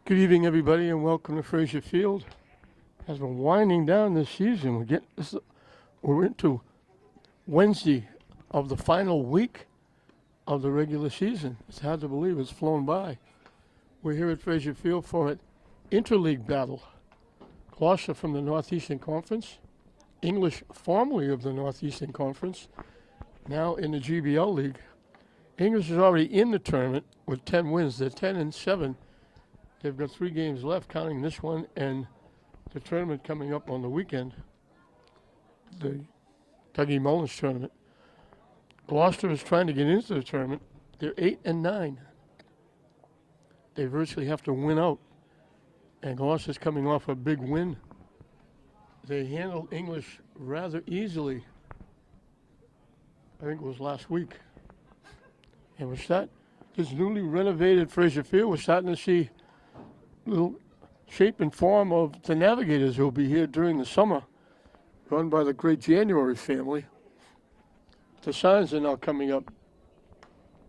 Good evening, everybody, and welcome to Fraser Field. As we're winding down this season, we're into Wednesday of the final week of the regular season. It's hard to believe it's flown by. We're here at Fraser Field for an interleague battle. Gloucester from the Northeastern Conference, English formerly of the Northeastern Conference, now in the GBL League. English is already in the tournament with 10 wins. They're 10-7. They've got 3 games left, counting this one and the tournament coming up on the weekend, the Dougie Mullins tournament. Gloucester is trying to get into the tournament. They're 8-9. They virtually have to win out. And Gloucester's coming off a big win. They handled English rather easily. I think it was last week. And this newly renovated Fraser Field, we're starting to see little shape and form of the Navigators who will be here during the summer, run by the great January family. The signs are now coming up.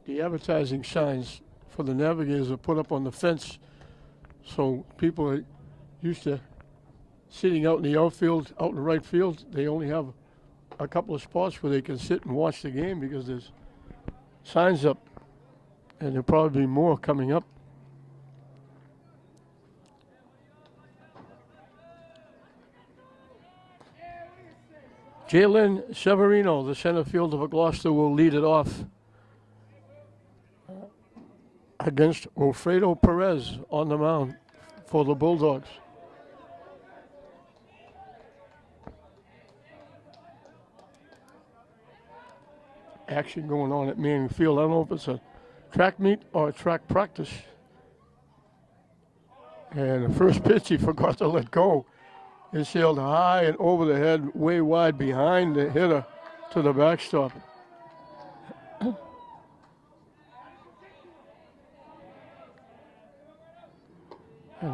The advertising signs for the Navigators are put up on the fence, so people are used to sitting out in the outfield, out in the right field. They only have a couple of spots where they can sit and watch the game because there's signs up, and there'll probably be more coming up. Jalen Severino, the center fielder for Gloucester, will lead it off against Wilfredo Perez on the mound for the Bulldogs. Action going on at Manning Field. I don't know if it's a track meet or a track practice. And the first pitch he forgot to let go. It sailed high and over the head, way wide behind the hitter to the backstop. And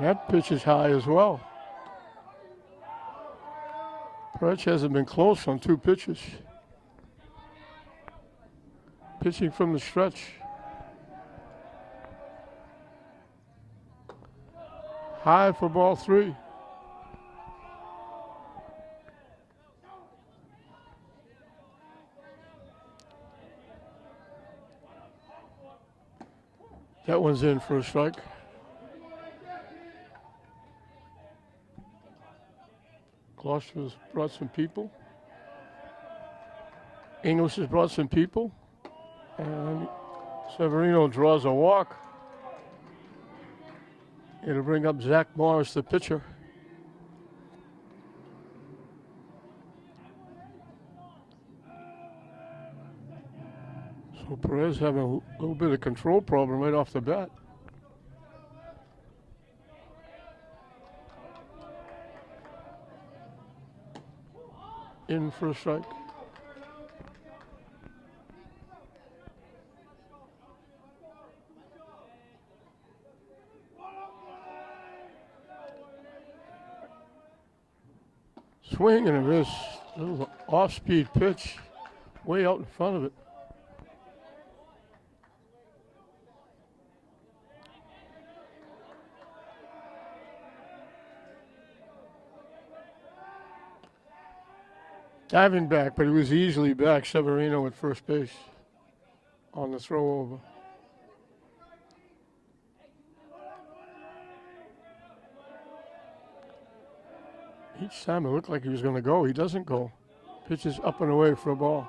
that pitch is high as well. Perch hasn't been close on 2 pitches. Pitching from the stretch. High for ball 3. That one's in for a strike. Gloucester's brought some people. English has brought some people. And Severino draws a walk. It'll bring up Zach Morris, the pitcher. So Perez having a little bit of control problem right off the bat. In for a strike. Swing and a miss. A little off-speed pitch way out in front of it. Diving back, but he was easily back. Severino at first base on the throw over. Each time it looked like he was going to go. He doesn't go. Pitches up and away for a ball.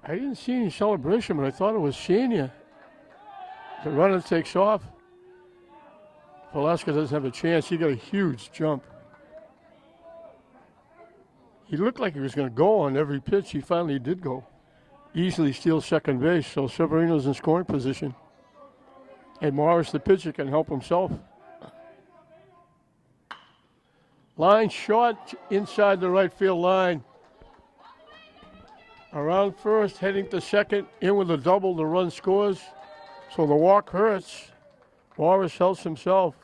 I didn't see any celebration, but I thought it was senior. The runner takes off. Velasquez doesn't have a chance. He got a huge jump. He looked like he was going to go on every pitch. He finally did go. Easily steals second base, so Severino's in scoring position. And Morris, the pitcher, can help himself. Line short inside the right field line. Around first, heading to second, in with a double, the run scores. So the walk hurts. Morris helps himself.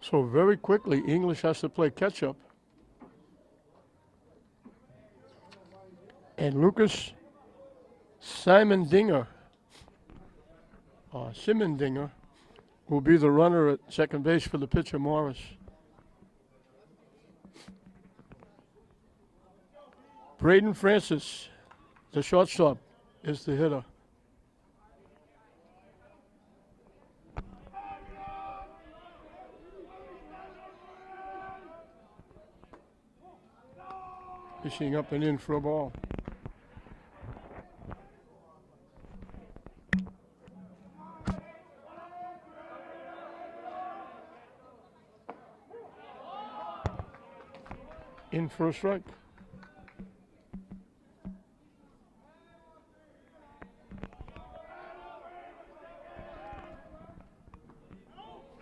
So very quickly, English has to play catch-up. And Lucas Simondinger will be the runner at second base for the pitcher, Morris. Braden Francis, the shortstop, is the hitter. Fishing up and in for a ball. In for a strike.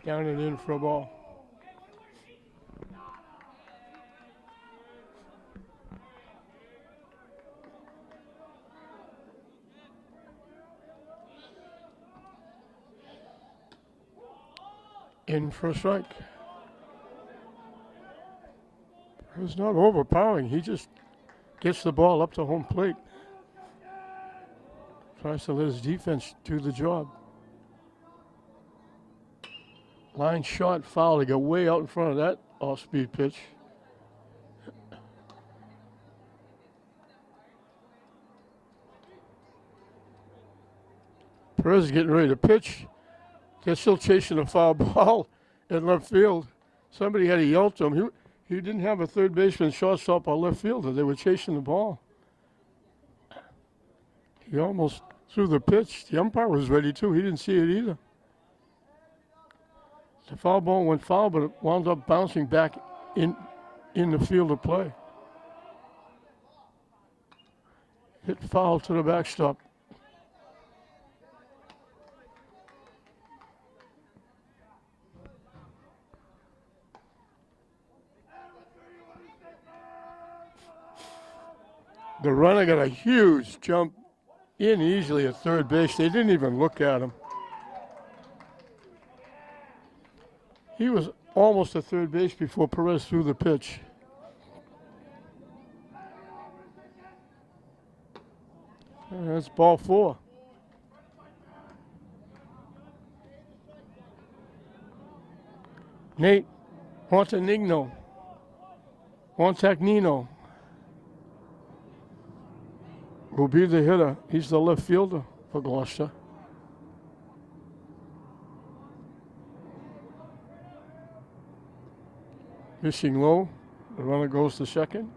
Down and in for a ball. In for a strike. It's not overpowering. He just gets the ball up to home plate. Tries to let his defense do the job. Line shot, foul. They got way out in front of that off-speed pitch. Perez is getting ready to pitch. They're still chasing a foul ball in left field. Somebody had to yell to him. He didn't have a third baseman, shortstop, or left fielder. They were chasing the ball. He almost threw the pitch. The umpire was ready too. He didn't see it either. The foul ball went foul, but it wound up bouncing back in the field of play. Hit foul to the backstop. The runner got a huge jump in easily at third base. They didn't even look at him. He was almost at third base before Perez threw the pitch. And that's ball 4. Nate Montagnino will be the hitter. He's the left fielder for Gloucester. Fishing low. The runner goes to second.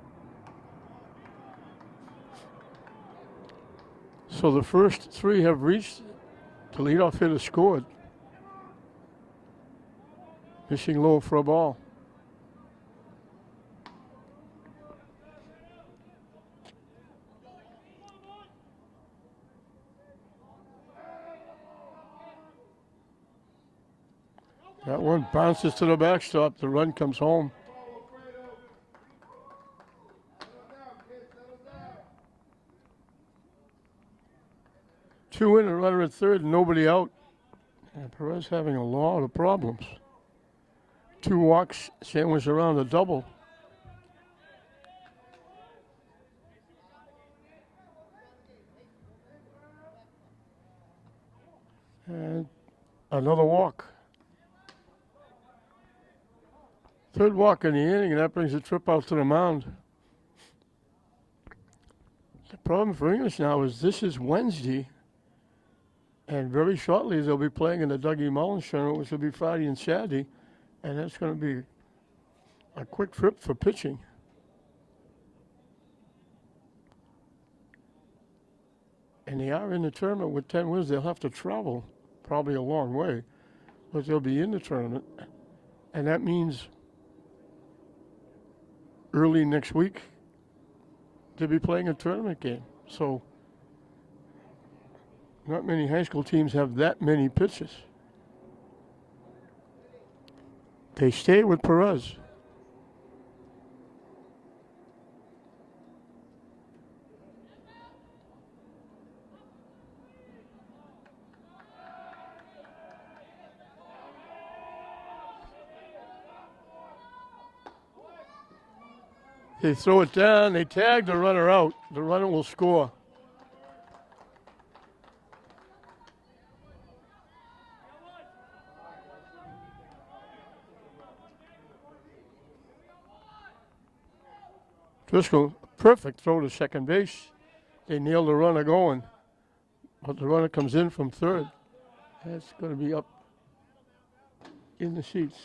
So the first 3 have reached. The leadoff hitter scored. Fishing low for a ball. That one bounces to the backstop. The run comes home. Two in, a runner at third, nobody out. And Perez having a lot of problems. 2 walks sandwiched around a double. And another walk. Third walk in the inning, and that brings a trip out to the mound. The problem for English now is this is Wednesday, and very shortly they'll be playing in the Dougie Mullins tournament, which will be Friday and Saturday, and that's going to be a quick trip for pitching. And they are in the tournament with 10 wins. They'll have to travel probably a long way, but they'll be in the tournament, and that means early next week to be playing a tournament game. So not many high school teams have that many pitches. They stay with Perez. They throw it down. They tag the runner out. The runner will score. Driscoll, perfect throw to second base. They nail the runner going. But the runner comes in from third. That's going to be up in the seats.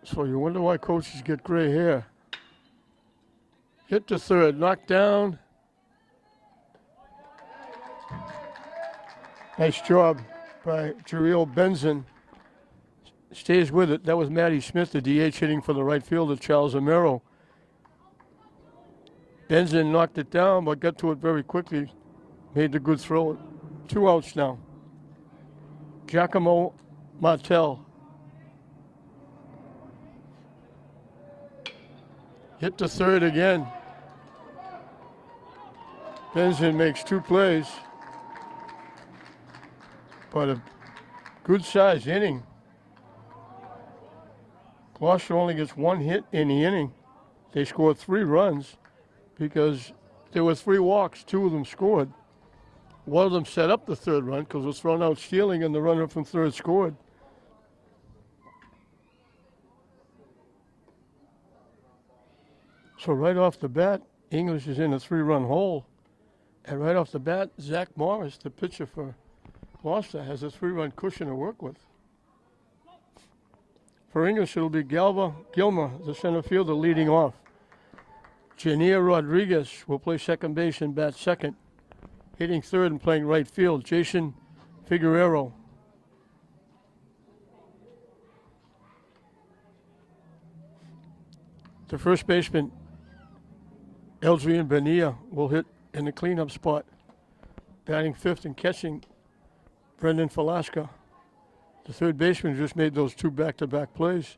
So you wonder why coaches get gray hair. Hit to third, knocked down. Nice job by Jareel Benson. Stays with it. That was Matty Smith, the DH, hitting for the right fielder, Charles Amero. Benson knocked it down, but got to it very quickly. Made the good throw. 2 outs now. Giacomo Martel. Hit to third again. Benson makes 2 plays. But a good-sized inning. Gloucester only gets 1 hit in the inning. They scored 3 runs because there were 3 walks. 2 of them scored. One of them set up the third run because it was thrown out stealing and the runner from third scored. So right off the bat, English is in a 3-run hole. And right off the bat, Zach Morris, the pitcher for Gloucester, has a 3-run cushion to work with. For English, it'll be Galva Gilmer, the center fielder, leading off. Janier Rodriguez will play second base and bat second. Hitting third and playing right field, Jason Figueroa. The first baseman, Eldrian Bonilla, will hit in the cleanup spot. Batting fifth and catching, Brendan Falasca. The third baseman just made those 2 back-to-back plays.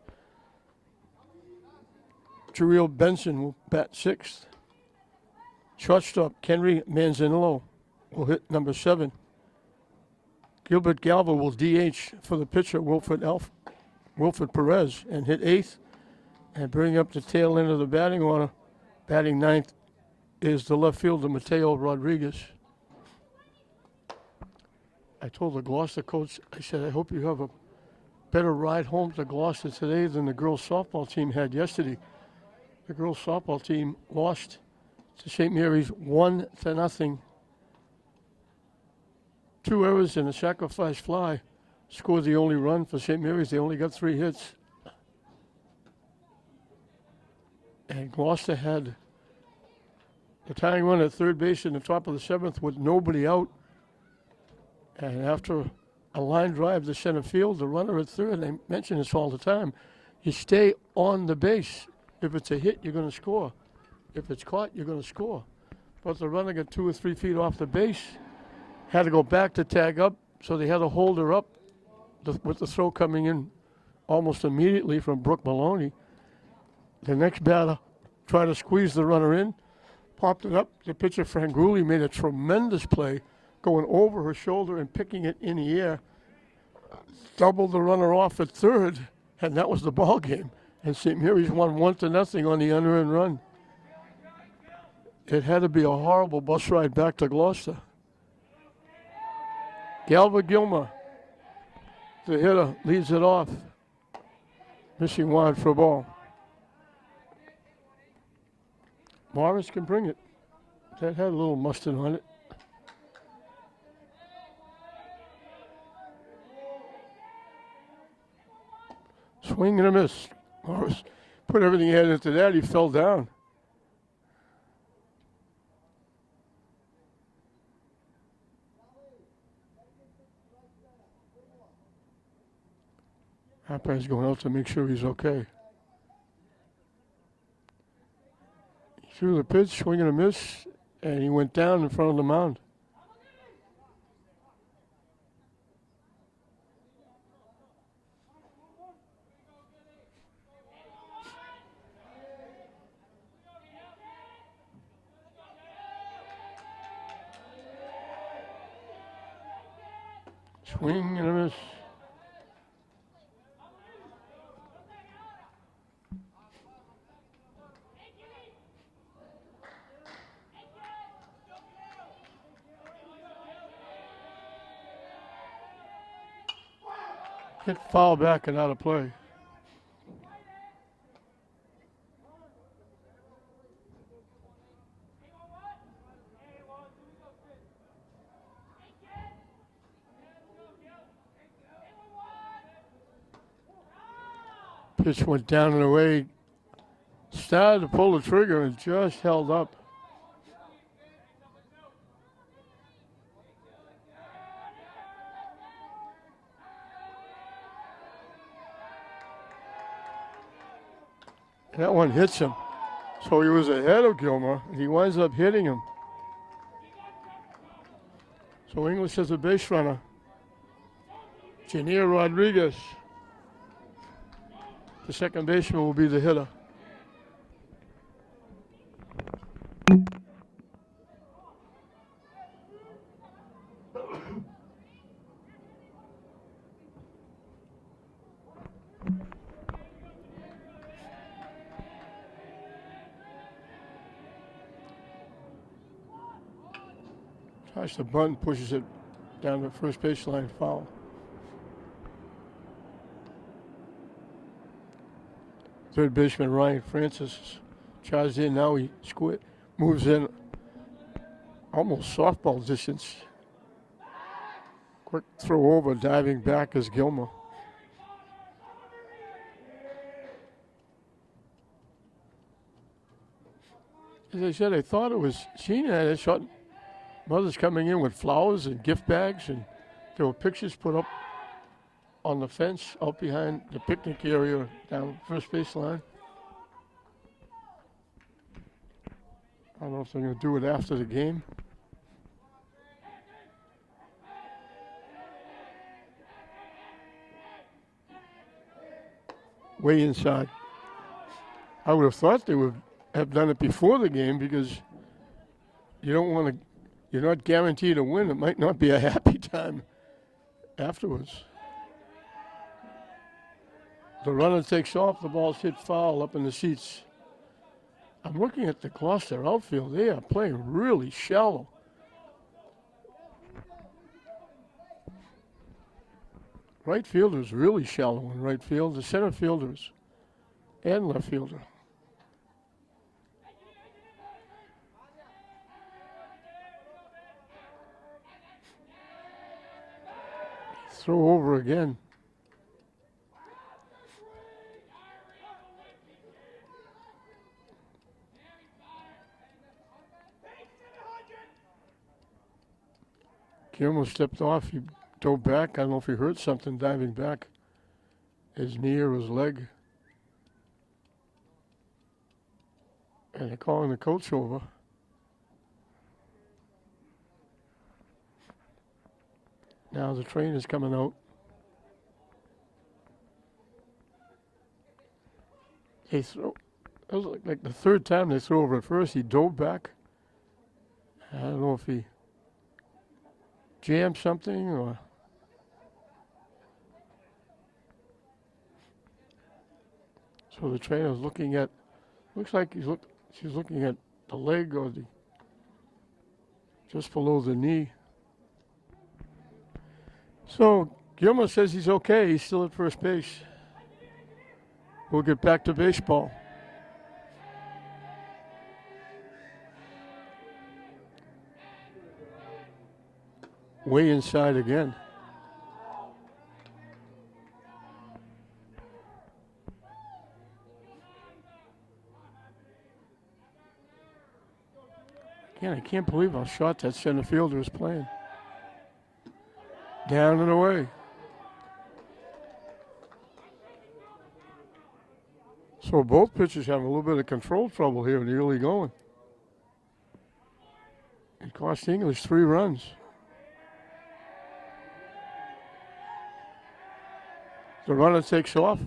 Jareel Benson will bat sixth. Shortstop, Kenry Manzanillo, will hit number 7. Gilbert Galva will DH for the pitcher, Wilfred Perez, and hit 8th. And bring up the tail end of the batting order. Batting 9th is the left fielder, Mateo Rodriguez. I told the Gloucester coach, I said, I hope you have a better ride home to Gloucester today than the girls softball team had yesterday. The girls softball team lost to St. Mary's 1-0. 2 errors and a sacrifice fly. Scored the only run for St. Mary's. They only got 3 hits. And Gloucester had the tying run at third base in the top of the 7th with nobody out. And after a line drive to center field, the runner at third, and I mention this all the time, you stay on the base. If it's a hit, you're going to score. If it's caught, you're going to score. But the runner got 2 or 3 feet off the base, had to go back to tag up, so they had to hold her up with the throw coming in almost immediately from Brooke Maloney. The next batter tried to squeeze the runner in, popped it up. The pitcher, Franguli, made a tremendous play, going over her shoulder and picking it in the air. Doubled the runner off at third, and that was the ball game. And St. Mary's won 1-0 on the unearned run. It had to be a horrible bus ride back to Gloucester. Galva Gilmer, the hitter, leads it off. Missing wide for a ball. Morris can bring it. That had a little mustard on it. Swing and a miss. Morris put everything he had into that. He fell down. Umpire's going out to make sure he's okay. He threw the pitch, swing and a miss, and he went down in front of the mound. Swing and a miss. Hit foul back and out of play. Pitch went down and away. Started to pull the trigger and just held up. That one hits him. So he was ahead of Gilmer, and he winds up hitting him. So English has a base runner. Janier Rodriguez. The second baseman will be the hitter. Tries to bunt, pushes it down the first baseline, foul. Third baseman Ryan Francis charged in. Now he moves in almost softball distance. Quick throw over, diving back is Gilmer. As I said, I thought it was Sheena. I thought mothers coming in with flowers and gift bags, and there were pictures put up on the fence out behind the picnic area down first baseline. I don't know if they're going to do it after the game. Way inside. I would have thought they would have done it before the game because you don't want to. You're not guaranteed a win. It might not be a happy time afterwards. The runner takes off. The ball's hit foul up in the seats. I'm looking at the Gloucester outfield. They are playing really shallow. Right fielder's really shallow in right field. The center fielders and left fielder. Throw over again. Gilmer stepped off. He dove back. I don't know if he hurt something diving back. His knee or his leg. And they're calling the coach over. Now the train is coming out. They throw. It was like the third time they threw over at first. He dove back. I don't know if he jammed something or. So the trainer's looking at. Looks like she's looking at the leg or the just below the knee. So Gilmer says he's okay. He's still at first base. We'll get back to baseball. Way inside again. Again, I can't believe how short that center fielder is playing. Down and away. So both pitchers have a little bit of control trouble here in the early going. It cost English 3 runs. The runner takes off.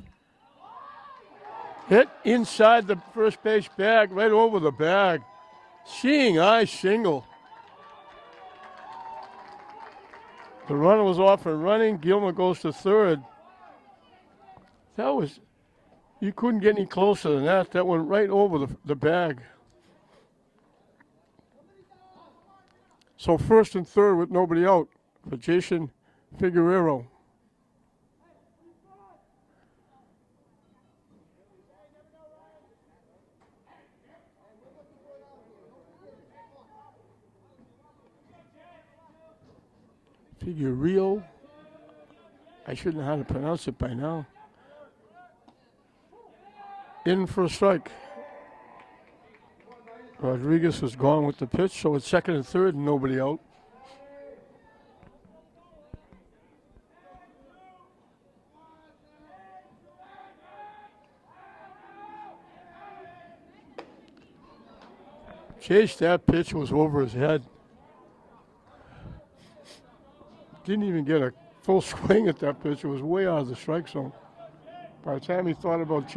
Hit inside the first base bag, right over the bag. Seeing eye single. The runner was off and running. Gilmer goes to third. That was, you couldn't get any closer than that. That went right over the bag. So first and third with nobody out for Jason Figueroa. Figueroa. I should know how to pronounce it by now. In for a strike. Rodriguez was gone with the pitch, so it's second and third and nobody out. Chase, that pitch was over his head. Didn't even get a full swing at that pitch. It was way out of the strike zone. By the time he thought about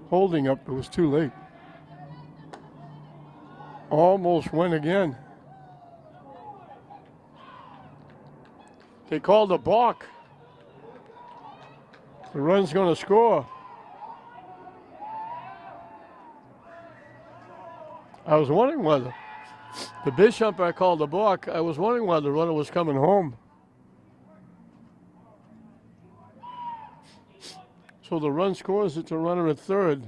holding up, it was too late. Almost went again. They called a balk. The run's going to score. I was wondering whether the base umpire called a balk. I was wondering why the runner was coming home. So the run scores. It's a runner at third.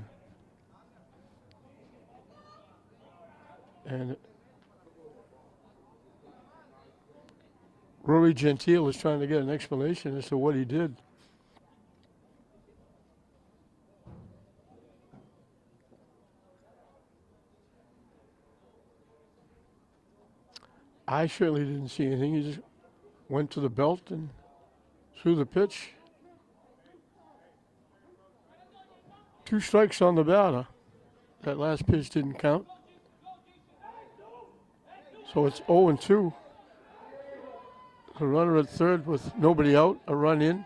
And Rory Gentile was trying to get an explanation as to what he did. I surely didn't see anything. He just went to the belt and threw the pitch. 2 strikes on the batter. That last pitch didn't count. So it's 0-2. The runner at third with nobody out, a run in.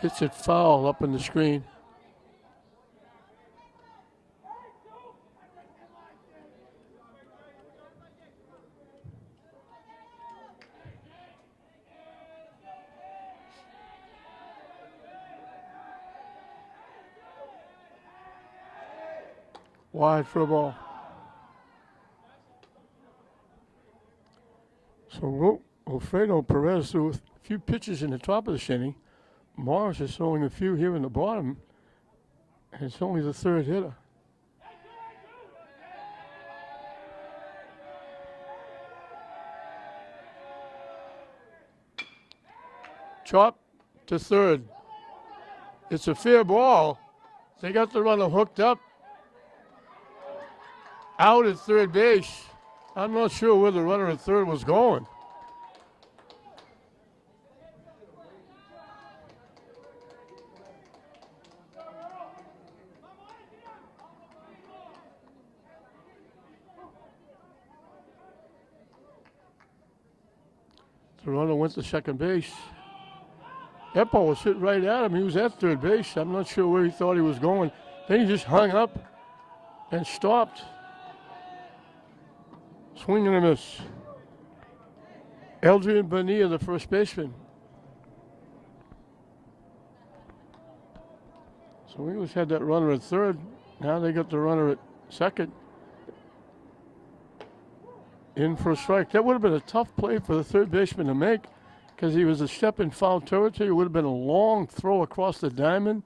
Hits it foul up in the screen. Wide for a ball. So Alfredo Perez threw a few pitches in the top of the inning. Morris is throwing a few here in the bottom, and it's only the third hitter. Chop to third. It's a fair ball. They got the runner hooked up. Out at third base. I'm not sure where the runner at third was going. The runner went to second base. That ball was hit right at him. He was at third base. I'm not sure where he thought he was going. Then he just hung up and stopped. Swing and a miss. Eldrian Bonilla, the first baseman. So we always had that runner at third. Now they got the runner at second. In for a strike. That would have been a tough play for the third baseman to make because he was a step in foul territory. It would have been a long throw across the diamond.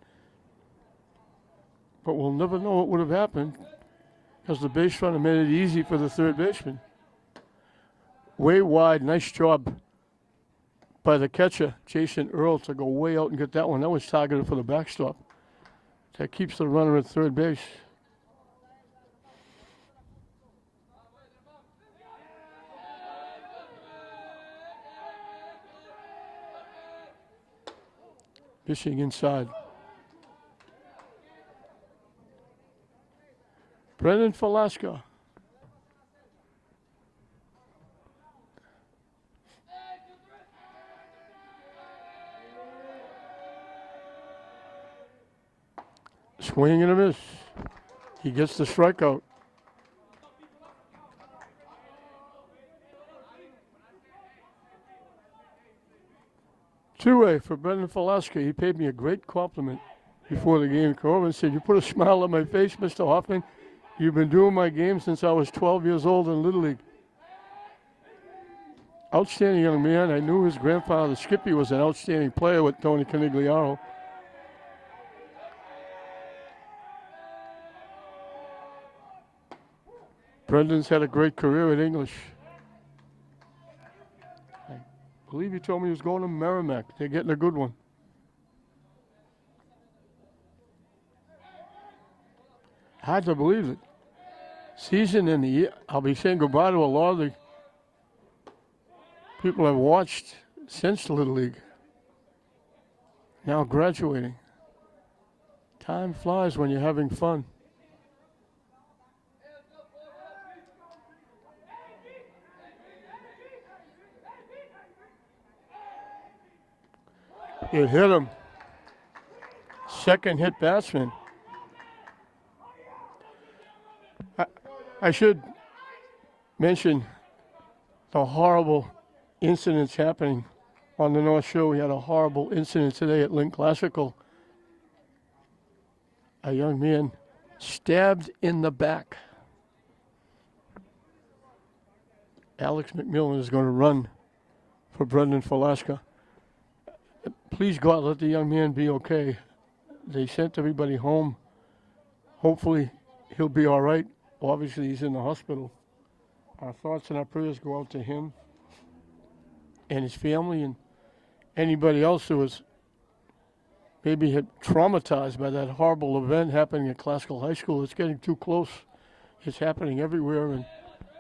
But we'll never know what would have happened because the base runner made it easy for the third baseman. Way wide, nice job by the catcher, Jason Earl, to go way out and get that one. That was targeted for the backstop. That keeps the runner at third base. Fishing inside. Brendan Velasco. Swing and a miss. He gets the strikeout. Two-way for Brendan Velasco. He paid me a great compliment before the game. Came over and said, "You put a smile on my face, Mr. Hoffman. You've been doing my game since I was 12 years old in Little League." Outstanding young man. I knew his grandfather, Skippy, was an outstanding player with Tony Canigliaro. Brendan's had a great career at English. I believe he told me he was going to Merrimack. They're getting a good one. Hard to believe it. Season in the year. I'll be saying goodbye to a lot of the people I've watched since Little League. Now graduating. Time flies when you're having fun. It hit him. Second hit batsman. I should mention the horrible incidents happening on the North Shore. We had a horrible incident today at Link Classical. A young man stabbed in the back. Alex McMillan is going to run for Brendan Falaska. Please God, let the young man be okay. They sent everybody home. Hopefully he'll be all right. Obviously he's in the hospital. Our thoughts and our prayers go out to him and his family and anybody else who was maybe traumatized by that horrible event happening at Classical High School. It's getting too close. It's happening everywhere, and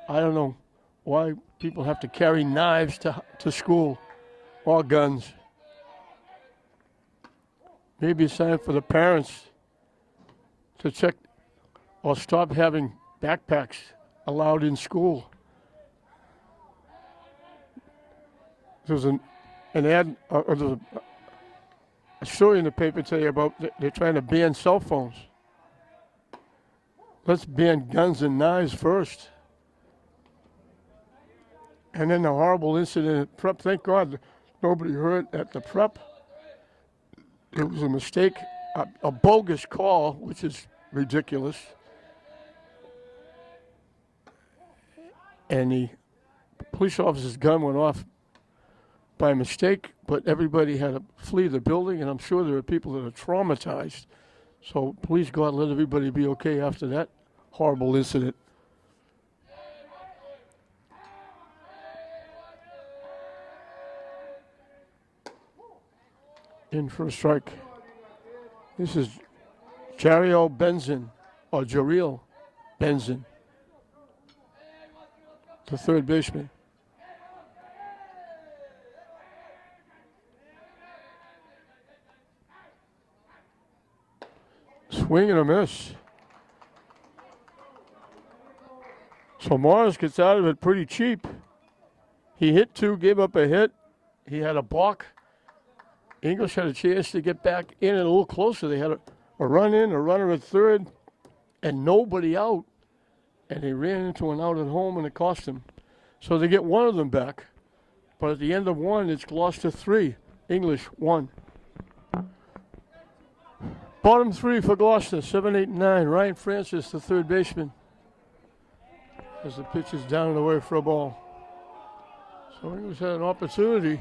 I don't know why people have to carry knives to school or guns. Maybe it's time for the parents to check or stop having backpacks allowed in school. There was an ad, or there was a story in the paper today about they're trying to ban cell phones. Let's ban guns and knives first. And then the horrible incident at prep. Thank God nobody hurt at the prep. It was a mistake, a bogus call, which is ridiculous. And the police officer's gun went off by mistake, but everybody had to flee the building, and I'm sure there are people that are traumatized. So please God, let everybody be okay after that horrible incident. In for a strike. This is Jariel Benzin, or Jariel Benzin, the third baseman. Swing and a miss. So Morris gets out of it pretty cheap. He hit two, gave up a hit. He had a balk. English had a chance to get back in and a little closer. They had a run in, a runner at third, and nobody out. And they ran into an out at home, and it cost them. So they get one of them back. But at the end of one, it's Gloucester 3, English 1. Bottom three for Gloucester, 7, 8, 9. Ryan Francis, the third baseman, as the pitch is down and away for a ball. So English had an opportunity.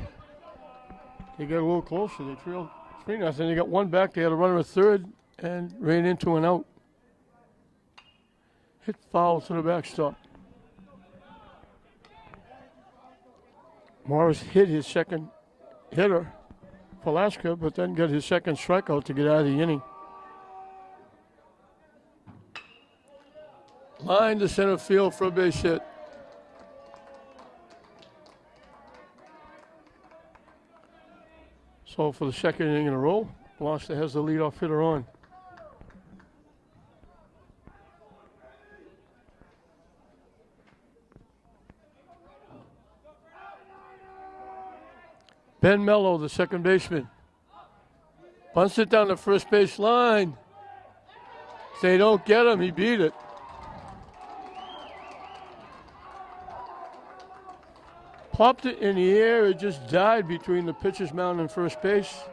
They got a little closer. They trailed 3-0. They got one back. They had a runner at third and ran into an out. Hit foul to the backstop. Morris hit his second hitter, Palaska, but then got his second strikeout to get out of the inning. Line to center field for a base hit. So for the second inning in a row, Gloucester has the leadoff hitter on. Ben Mello, the second baseman, bunts it down the first base line. If they don't get him, he beat it. Popped it in the air. It just died between the pitcher's mound and first base.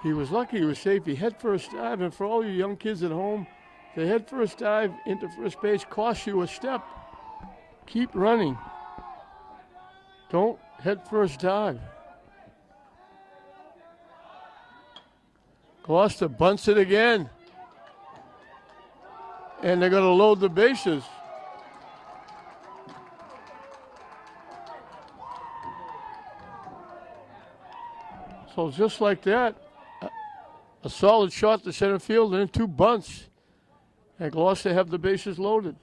He was lucky. He was safe. He head first dive. And for all you young kids at home, the head first dive into first base costs you a step. Keep running. Don't head first dive. Gloucester bunts it again. And they're going to load the bases. So just like that, a solid shot to center field and then 2 bunts. And Gloucester have the bases loaded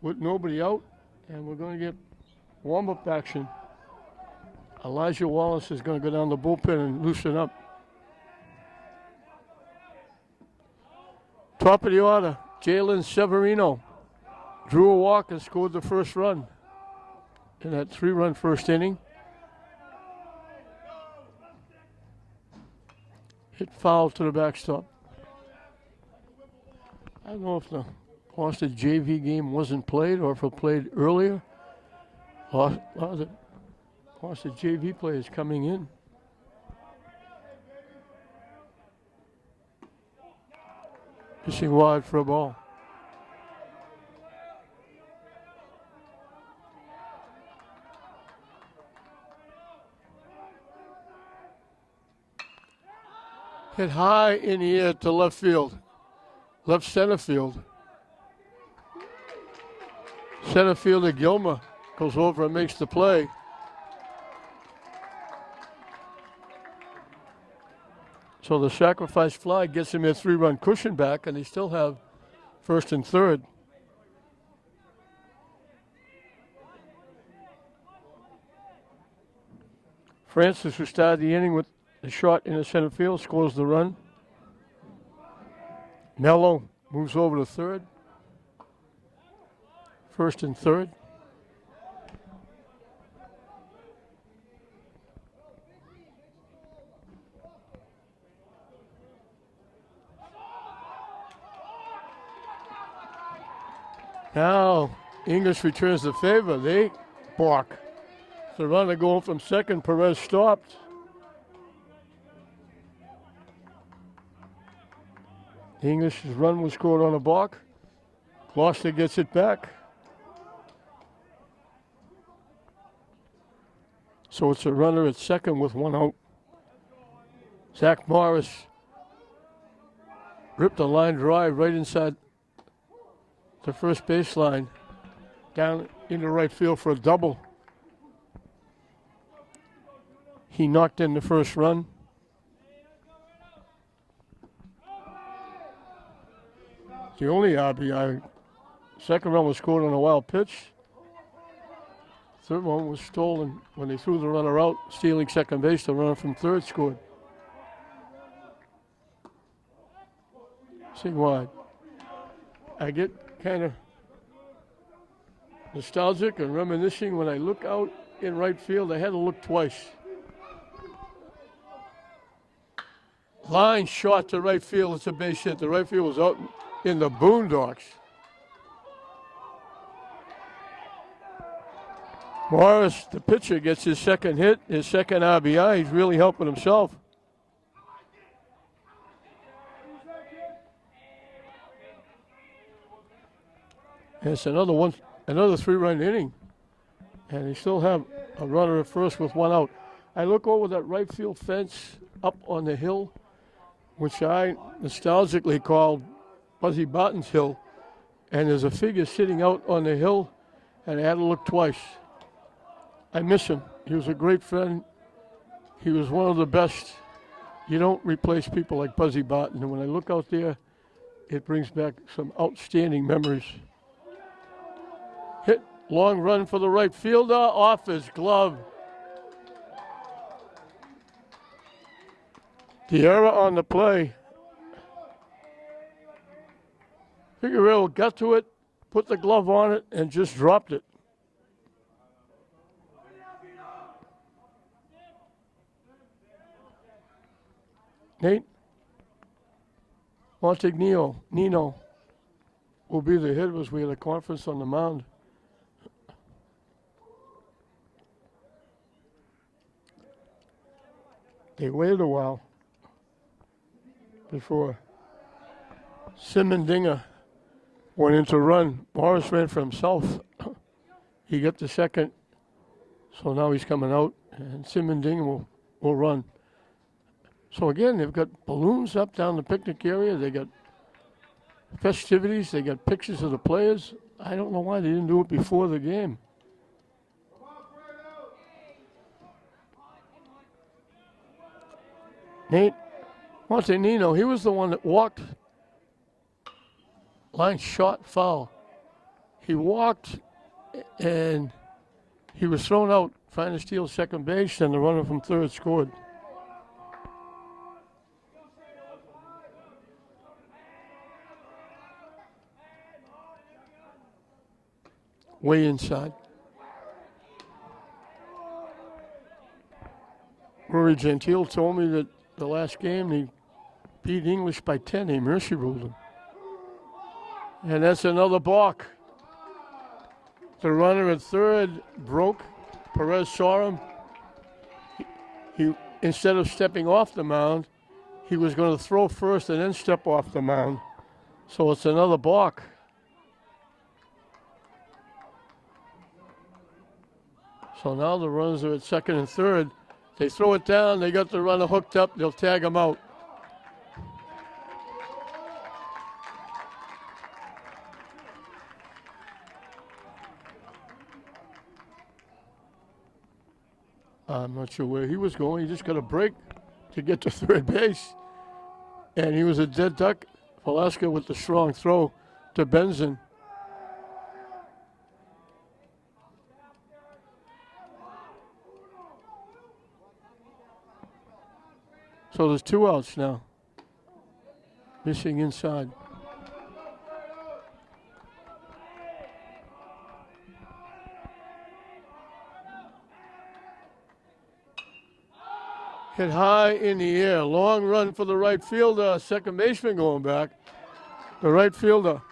with nobody out. And we're going to get warm-up action. Elijah Wallace is going to go down the bullpen and loosen up. Top of the order, Jalen Severino drew a walk and scored the first run in that 3-run first inning. Hit foul to the backstop. I don't know if the Gloucester JV game wasn't played or if it played earlier. A lot of the Gloucester JV players coming in. Pitching wide for a ball. Hit high in the air to left field. Left center field. Center fielder Gilmer goes over and makes the play. So the sacrifice fly gets him a 3-run cushion back, and they still have first and third. Francis, who started the inning with a shot in the center field, scores the run. Mello moves over to third. First and third. Now, English returns the favor. They balk. The runner going from second. Perez stopped. English's run was scored on a balk. Gloucester gets it back. So it's a runner at second with 1 out. Zach Morris ripped a line drive right inside the first baseline, down into right field for a double. He knocked in the first run. The only RBI. Second run was scored on a wild pitch. Third one was stolen when they threw the runner out, stealing second base. The runner from third scored. Sing wide. I get kind of nostalgic and reminiscing when I look out in right field. I had to look twice. Line shot to right field. It's a base hit. The right field was out in the boondocks. Morris, the pitcher, gets his second hit, his second RBI. He's really helping himself. And it's another 3-run inning. And they still have a runner at first with 1 out. I look over that right field fence up on the hill, which I nostalgically called Buzzy Barton's Hill. And there's a figure sitting out on the hill, and I had to look twice. I miss him. He was a great friend. He was one of the best. You don't replace people like Buzzy Barton. And when I look out there, it brings back some outstanding memories. Hit, long run for the right fielder, off his glove. The error on the play. Figueroa got to it, put the glove on it, and just dropped it. Nate Nino will be the hitter as we had a conference on the mound. They waited a while before Simondinger went into run. Morris ran for himself. He got the second, so now he's coming out, and Simondinger will run. So again, they've got balloons up down the picnic area. They got festivities. They got pictures of the players. I don't know why they didn't do it before the game. Nate Montanino, he was the one that walked. Line shot foul. He walked and he was thrown out trying to steal second base, and the runner from third scored. Way inside. Rory Gentile told me that the last game they beat English by 10. They mercy ruled them. And that's another balk. The runner at third broke. Perez saw him. He instead of stepping off the mound, he was going to throw first and then step off the mound. So it's another balk. So now the runners are at second and third. They throw it down. They got the runner hooked up. They'll tag him out. I'm not sure where he was going. He just got a break to get to third base. And he was a dead duck. Velasquez with the strong throw to Benson. So there's 2 outs now. Missing inside. Hit high in the air. Long run for the right fielder. Second baseman going back. The right fielder,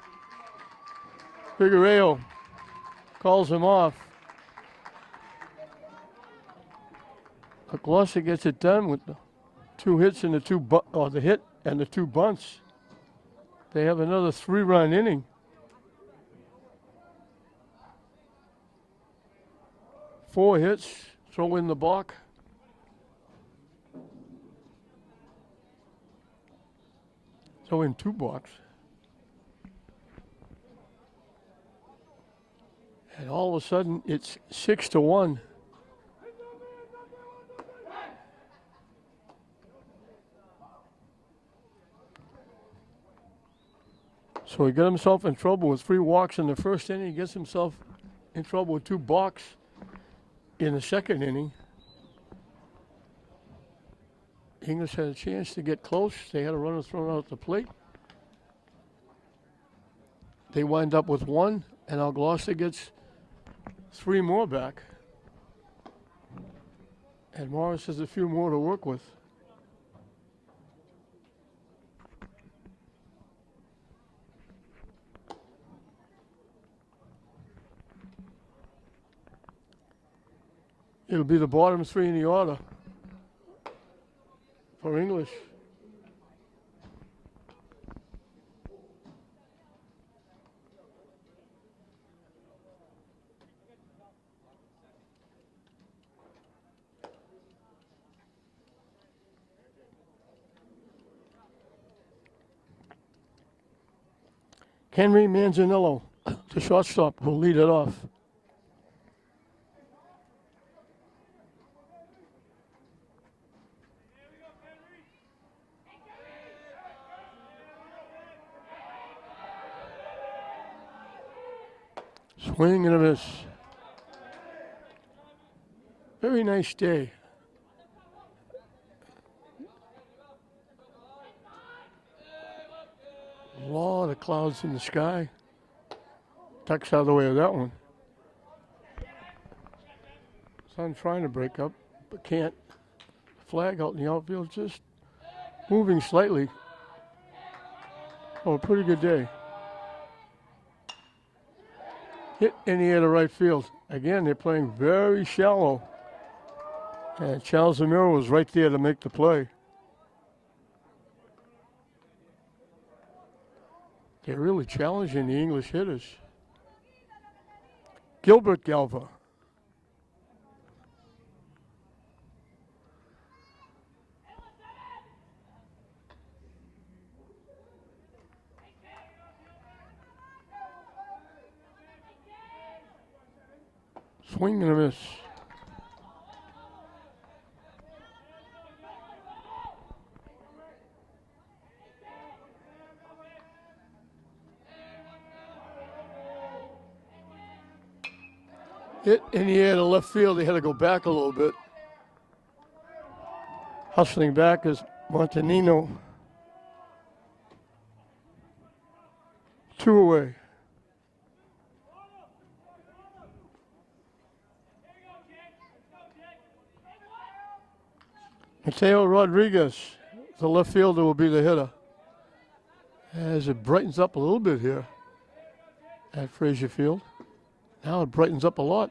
Figueroa, calls him off. But Gloucester gets it done with the 2 hits and the hit and the 2 bunts. They have another 3-run inning. Four hits, throw in the balk. Throw in 2 balks. And all of a sudden, it's 6-1. So he got himself in trouble with 3 walks in the first inning. He gets himself in trouble with 2 balks in the second inning. English had a chance to get close. They had a runner thrown out at the plate. They wind up with 1, and now Gloucester gets 3 more back. And Morris has a few more to work with. It'll be the bottom 3 in the order for English. Henry Manzanillo, the shortstop, will lead it off. Swing and a miss. Very nice day. A lot of clouds in the sky. Ducks out of the way of that one. Sun trying to break up, but can't. Flag out in the outfield, just moving slightly. Oh, a pretty good day. Hit in the air to right field. Again, they're playing very shallow. And Charles Zamiro was right there to make the play. They're really challenging the English hitters. Gilbert Galva. Swing and a miss. Hit in the air to left field. They had to go back a little bit. Hustling back is Montanino. 2 away. Mateo Rodriguez, the left fielder, will be the hitter. As it brightens up a little bit here at Frazier Field. Now it brightens up a lot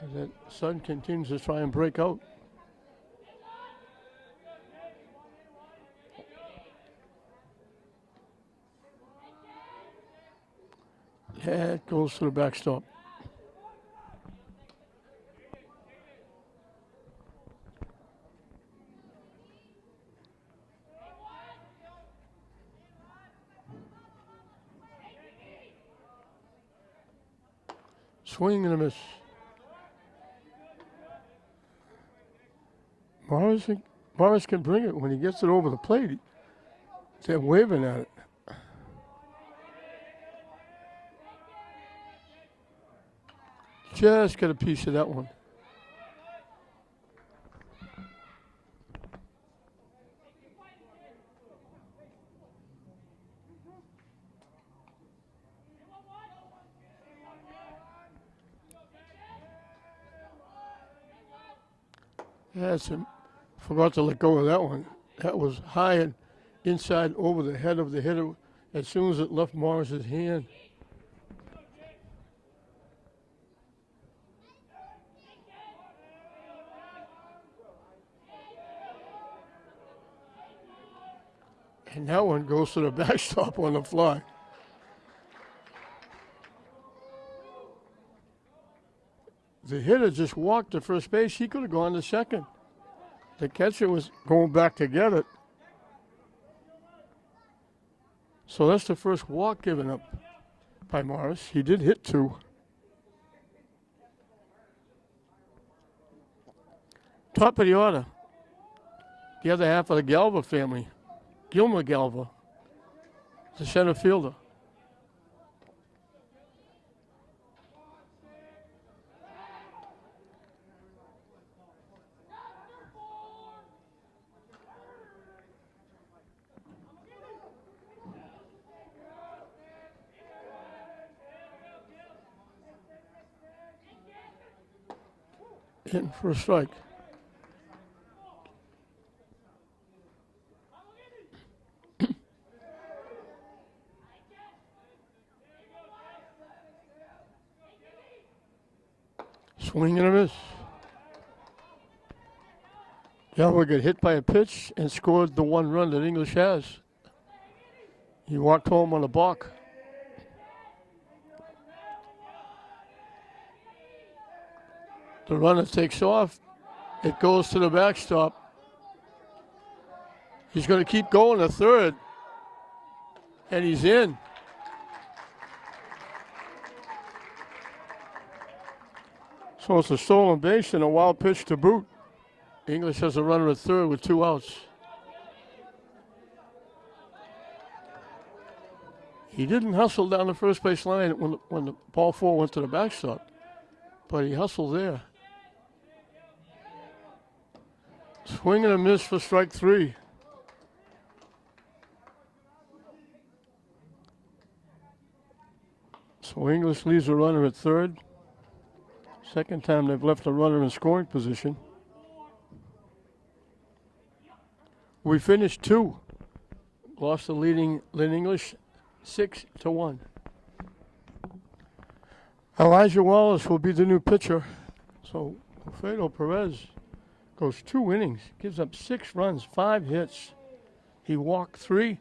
as the sun continues to try and break out. Yeah, it goes to the backstop. Swing and a miss. Morris can bring it when he gets it over the plate. They're waving at it. Just get a piece of that one. Yes, forgot to let go of that one. That was high and inside over the head of the hitter as soon as it left Morris's hand. And that one goes to the backstop on the fly. The hitter just walked to first base. He could have gone to second. The catcher was going back to get it. So that's the first walk given up by Morris. He did hit 2. Top of the order. The other half of the Galva family. Gilmer Galva, the center fielder. Hitting for a strike. Swing and a miss. Galva got hit by a pitch and scored the 1 run that English has. He walked home on a balk. The runner takes off. It goes to the backstop. He's going to keep going to third. And he's in. So it's a stolen base and a wild pitch to boot. English has a runner at third with 2 outs. He didn't hustle down the first base line when the ball 4 went to the backstop, but he hustled there. Swing and a miss for strike 3. So English leaves a runner at third. Second time they've left a runner in scoring position. We finished 2. Gloucester leading Lynn English 6-1. Elijah Wallace will be the new pitcher. So Alfredo Perez goes 2 innings, gives up 6 runs, 5 hits. He walked 3.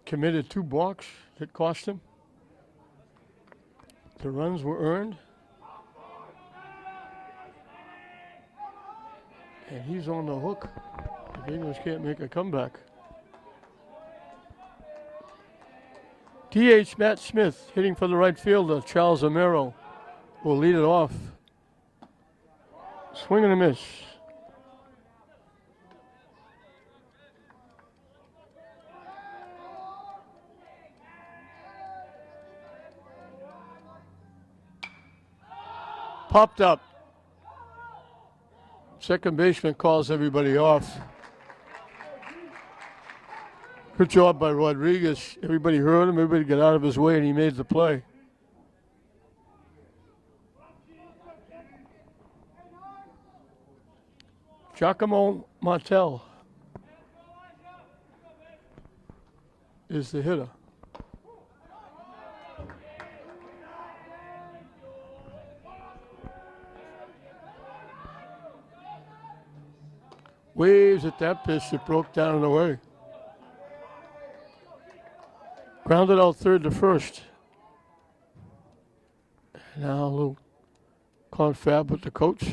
Committed 2 balks that cost him. The runs were earned. And he's on the hook if English can't make a comeback. DH Matt Smith hitting for the right fielder, Charles Amero, will lead it off. Swing and a miss. Popped up. Second baseman calls everybody off. Good job by Rodriguez. Everybody heard him. Everybody got out of his way, and he made the play. Giacomo Martel is the hitter. Waves at that pitch that broke down and away. Grounded out third to first. Now a little confab with the coach.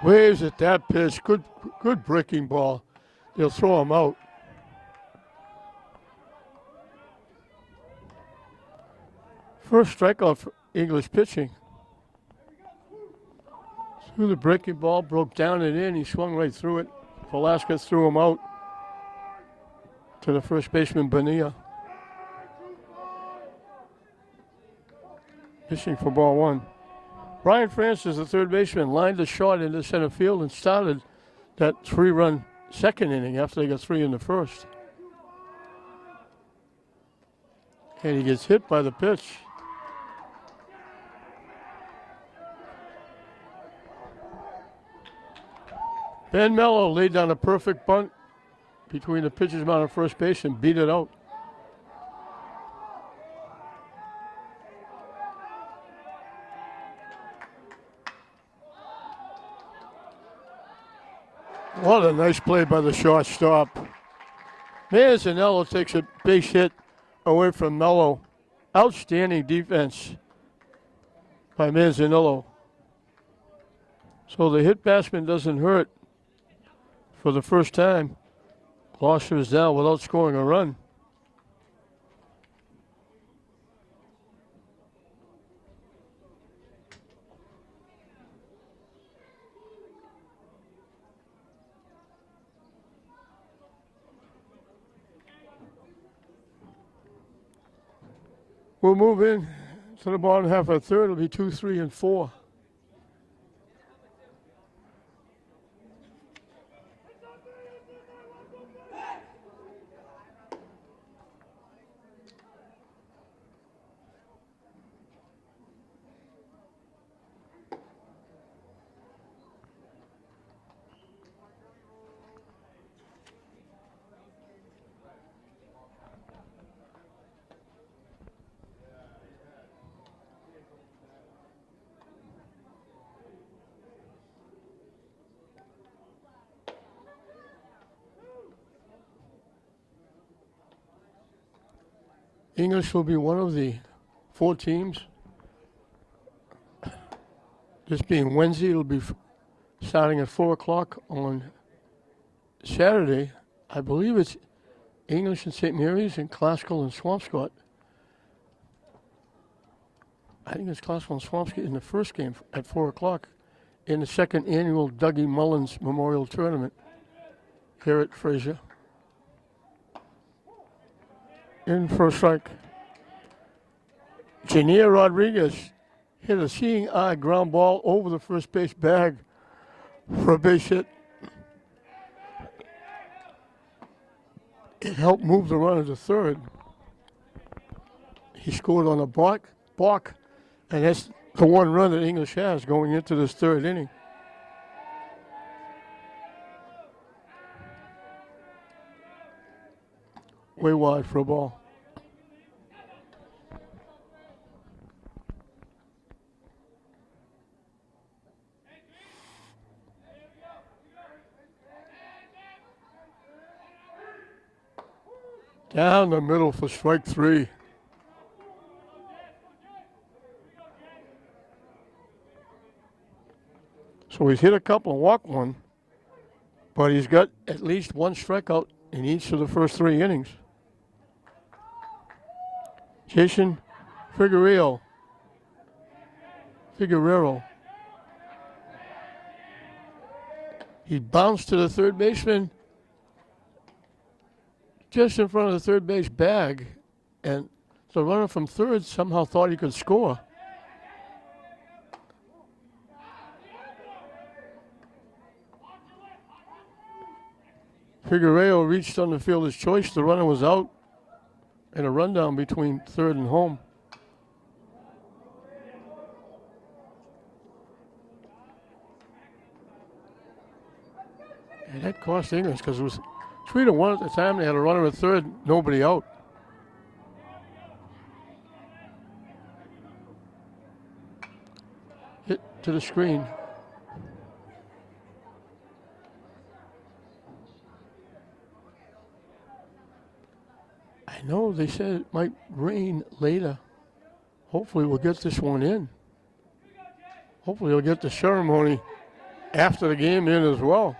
Waves at that pitch. Good breaking ball. They'll throw him out. First strikeout for English pitching. Threw the breaking ball, broke down and in. He swung right through it. Velasquez threw him out to the first baseman, Bonilla. Pitching for ball one. Brian Francis, the third baseman, lined the shot into center field and started that three-run second inning after they got three in the first. And he gets hit by the pitch. Ben Mello laid down a perfect bunt between the pitcher's mound and first base and beat it out. What a nice play by the shortstop. Manzanello takes a base hit away from Mello. Outstanding defense by Manzanello. So the hit batsman doesn't hurt for the first time. Gloucester is down without scoring a run. We'll move in to the bottom half of the third. It'll be 2, 3, and 4. English will be one of the 4 teams. This being Wednesday, it'll be starting at 4 o'clock on Saturday. I believe it's English and St. Mary's and Classical and Swampscott. I think it's Classical and Swampscott in the first game at 4 o'clock in the second annual Dougie Mullins Memorial Tournament here at Fraser. In first strike. Janier Rodriguez hit a seeing eye ground ball over the first base bag for a base hit. It helped move the runner to third. He scored on a balk, and that's the one run that English has going into this third inning. Way wide for a ball. Down the middle for strike 3. So he's hit a couple and walked one, but he's got at least one strikeout in each of the first 3 innings. Jason Figueroa. He bounced to the third baseman just in front of the third base bag, and the runner from third somehow thought he could score. Figueroa reached on the fielder's choice. The runner was out, and a rundown between third and home. And that cost English because it was 3-1 at the time. They had a runner at third, nobody out. Hit to the screen. I know they said it might rain later. Hopefully we'll get this one in. Hopefully we'll get the ceremony after the game in as well.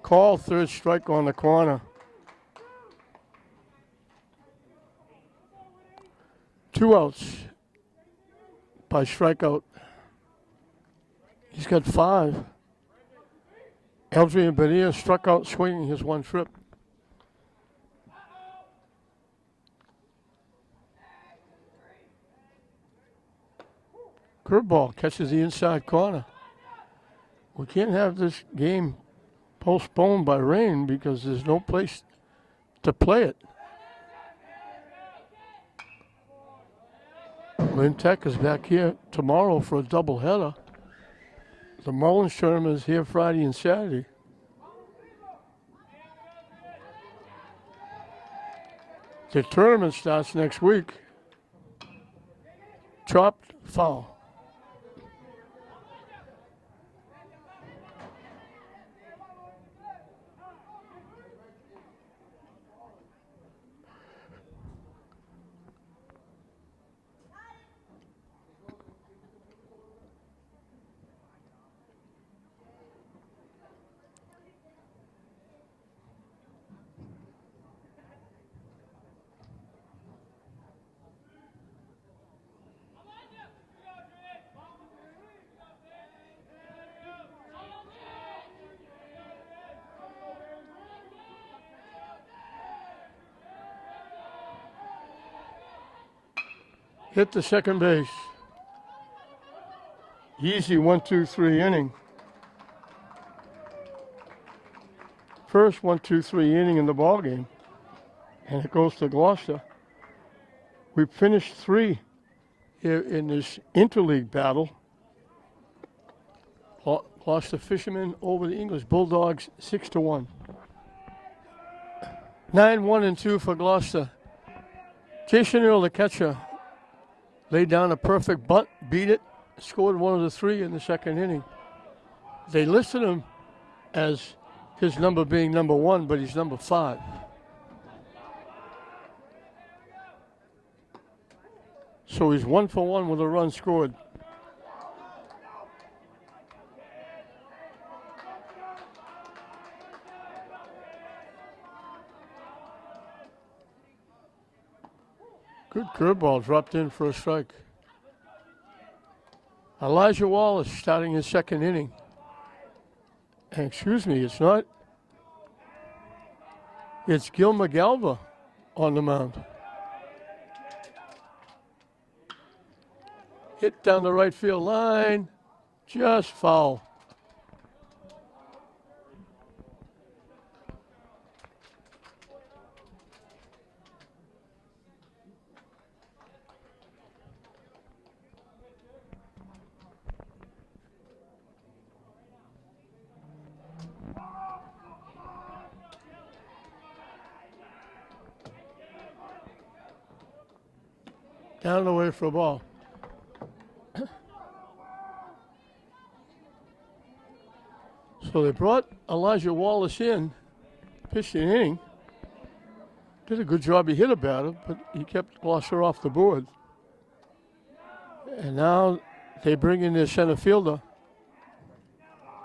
Call, third strike on the corner. 2 outs by strikeout. He's got 5. Adrian Bonilla struck out swinging his 1 trip. Curveball catches the inside corner. We can't have this game postponed by rain because there's no place to play it. Lynn Tech is back here tomorrow for a doubleheader. The Mullins tournament is here Friday and Saturday. The tournament starts next week. Chopped, foul. Hit the second base. Easy 1-2-3 inning. First 1-2-3 inning in the ball game, and it goes to Gloucester. We finished 3 here in this interleague battle. Gloucester Fishermen over the English Bulldogs 6-1. 9-1-2 for Gloucester. Jason Earl, the catcher, laid down a perfect bunt, beat it, scored 1 of the 3 in the second inning. They listed him as his number being number 1, but he's number 5. So he's 1 for 1 with a run scored. Good curveball dropped in for a strike. Elijah Wallace starting his second inning. And excuse me, it's not. It's Gil McGalva on the mound. Hit down the right field line, just foul. Down the way for a ball. So they brought Elijah Wallace in, pitched the inning. Did a good job. He hit a batter, but he kept Gloucester off the board. And now they bring in their center fielder,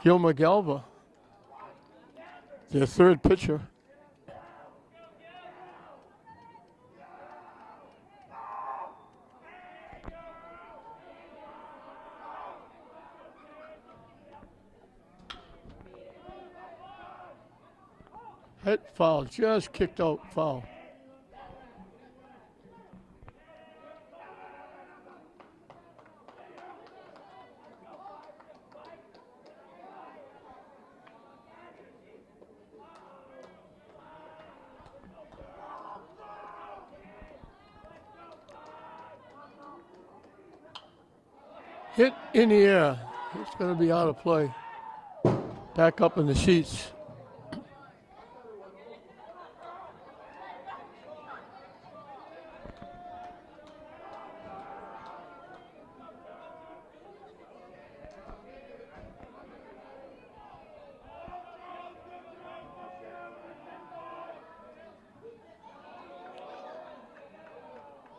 Gilmer Galva, their third pitcher. Hit foul, just kicked out foul. Hit in the air. It's going to be out of play. Back up in the seats.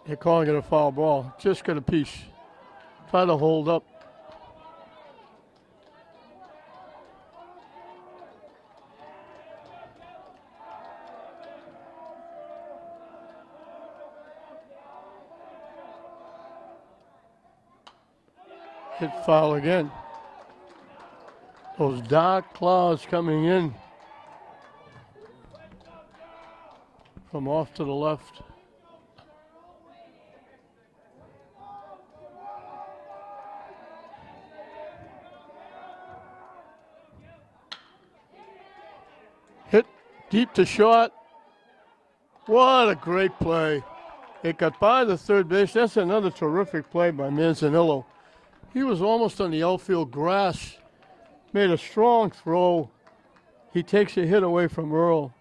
They're calling it a foul ball. Just got a piece. Try to hold up. Hit foul again. Those dark clouds coming in from off to the left. Hit deep to short. What a great play. It got by the third base. That's another terrific play by Manzanillo. He was almost on the outfield grass. Made a strong throw. He takes a hit away from Earl.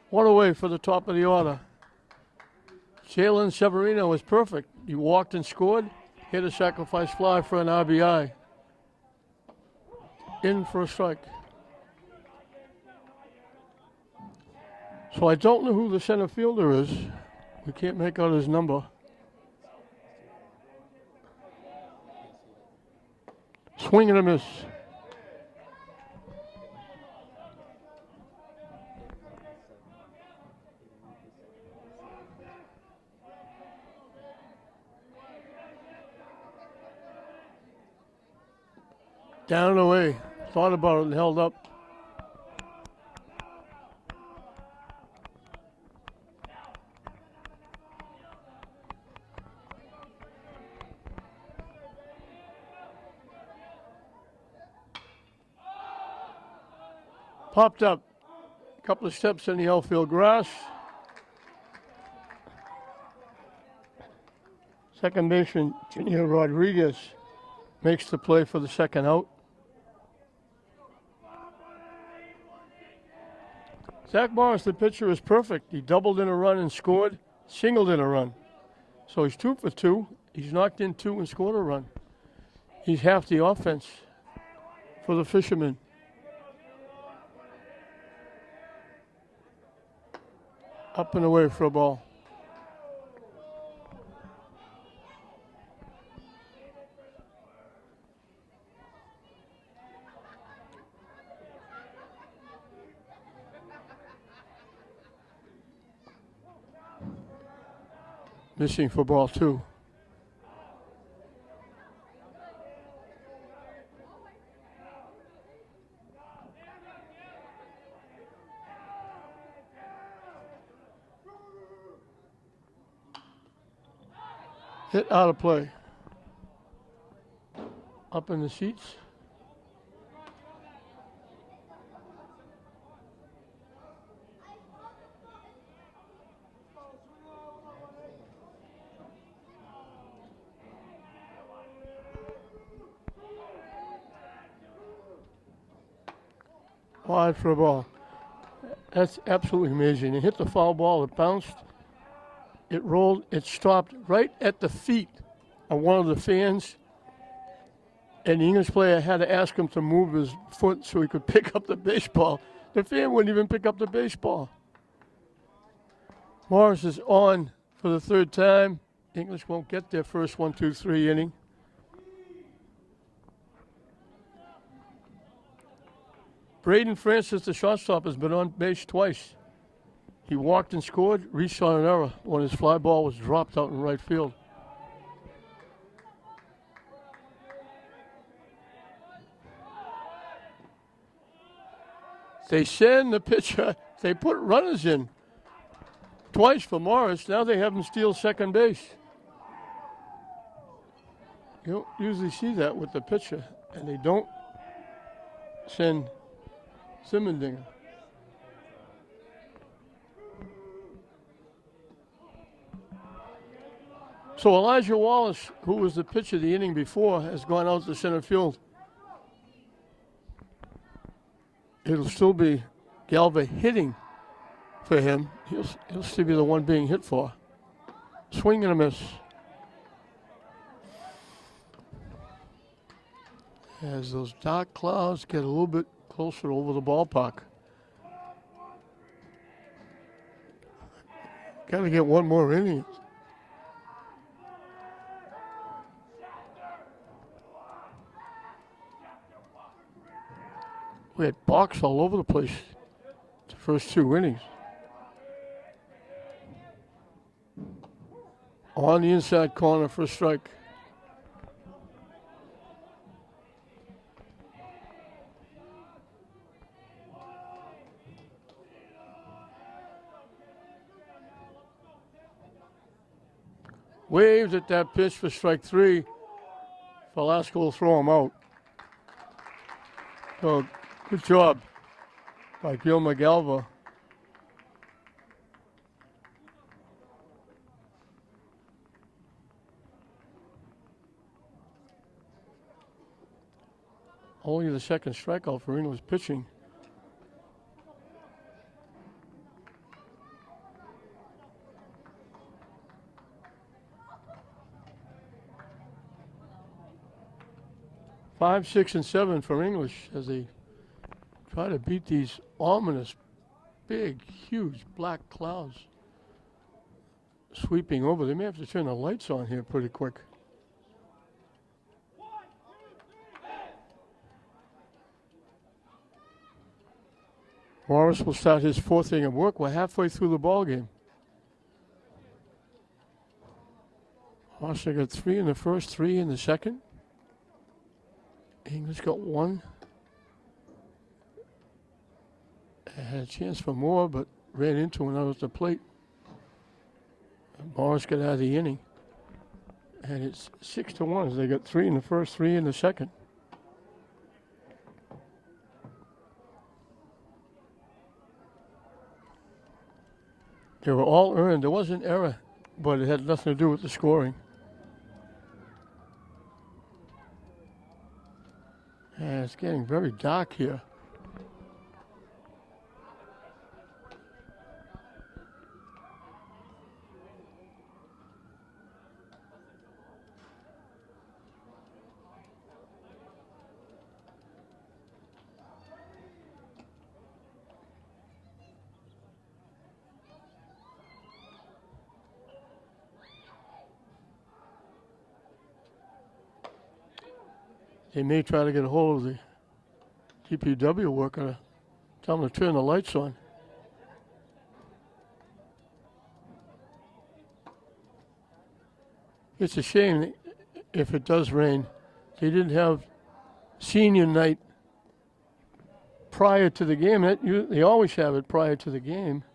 One away for the top of the order. Jalen Severino was perfect. He walked and scored. Hit a sacrifice fly for an RBI. In for a strike. So I don't know who the center fielder is. We can't make out his number. Swing and a miss. Down and away. Thought about it and held up. Popped up. A couple of steps in the outfield grass. Second baseman Junior Rodriguez makes the play for the second out. Zach Morris, the pitcher, is perfect. He doubled in a run and scored, singled in a run. So he's 2 for 2. He's knocked in 2 and scored a run. He's half the offense for the Fishermen. Up and away for a ball. Missing for ball 2. Hit out of play. Up in the seats. Wide for a ball. That's absolutely amazing. It hit the foul ball, it bounced, it rolled, it stopped right at the feet of one of the fans. and the English player had to ask him to move his foot so he could pick up the baseball. The fan wouldn't even pick up the baseball. Morris is on for the third time. English won't get their first 1-2-3 inning. Braden Francis, the shortstop, has been on base twice. He walked and scored, reached on an error when his fly ball was dropped out in right field. They send the pitcher, they put runners in twice for Morris. Now they have him steal second base. You don't usually see that with the pitcher, and they don't send Simmendinger. So Elijah Wallace, who was the pitcher the inning before, has gone out to center field. It'll still be Galva hitting for him. He'll still be the one being hit for. Swing and a miss. As those dark clouds get a little bit closer over the ballpark. Got to get one more inning. We had balks all over the place the first two innings. On the inside corner for a strike. Waves at that pitch for strike three. Velasco will throw him out. So good job by Gil McGalva. Only the second strikeout for English pitching. Five, 6, and 7 for English as they try to beat these ominous, big, huge black clouds sweeping over. They may have to turn the lights on here pretty quick. Morris will start his fourth inning of work. We're halfway through the ball game. Morris got 3 in the first, 3 in the second. English got 1. Had a chance for more, but ran into him out at the plate. Morris got out of the inning. And it's 6-1 as they got 3 in the first, 3 in the second. They were all earned. There was an error, but it had nothing to do with the scoring. And it's getting very dark here. They may try to get a hold of the DPW worker, tell them to turn the lights on. It's a shame if it does rain. They didn't have senior night prior to the game. They always have it prior to the game.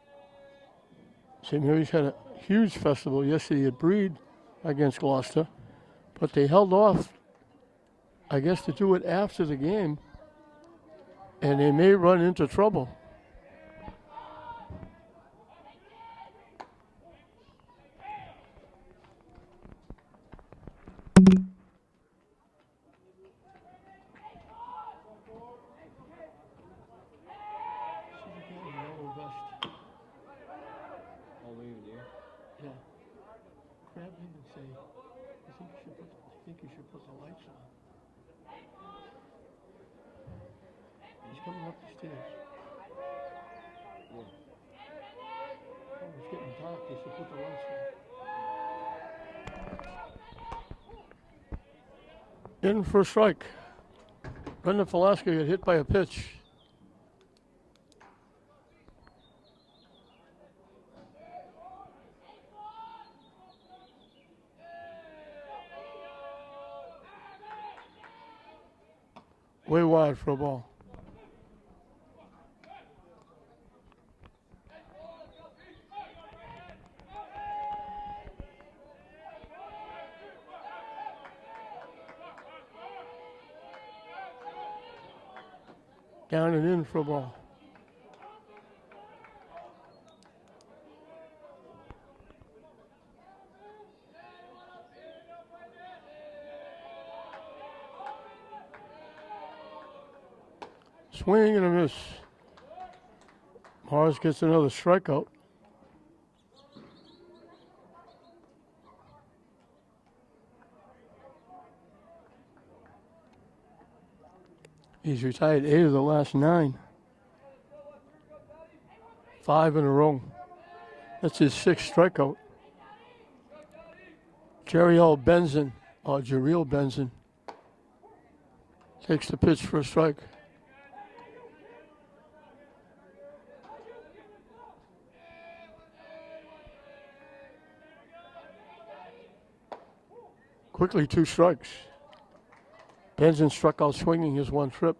St. Mary's had a huge festival yesterday at Breed against Gloucester, but they held off, I guess, to do it after the game, and they may run into trouble. Yeah. Grab him and say, I think you should put the lights on. They should put the last one. In for a strike. Brendan Velasquez got hit by a pitch. Way wide for a ball. Down and in for a ball. Swing and a miss. Mars gets another strikeout. He's retired 8 of the last 9. 5 in a row. That's his 6th strikeout. Jarrell Benson takes the pitch for a strike. Quickly 2 strikes. Benson struck out swinging his 1 trip.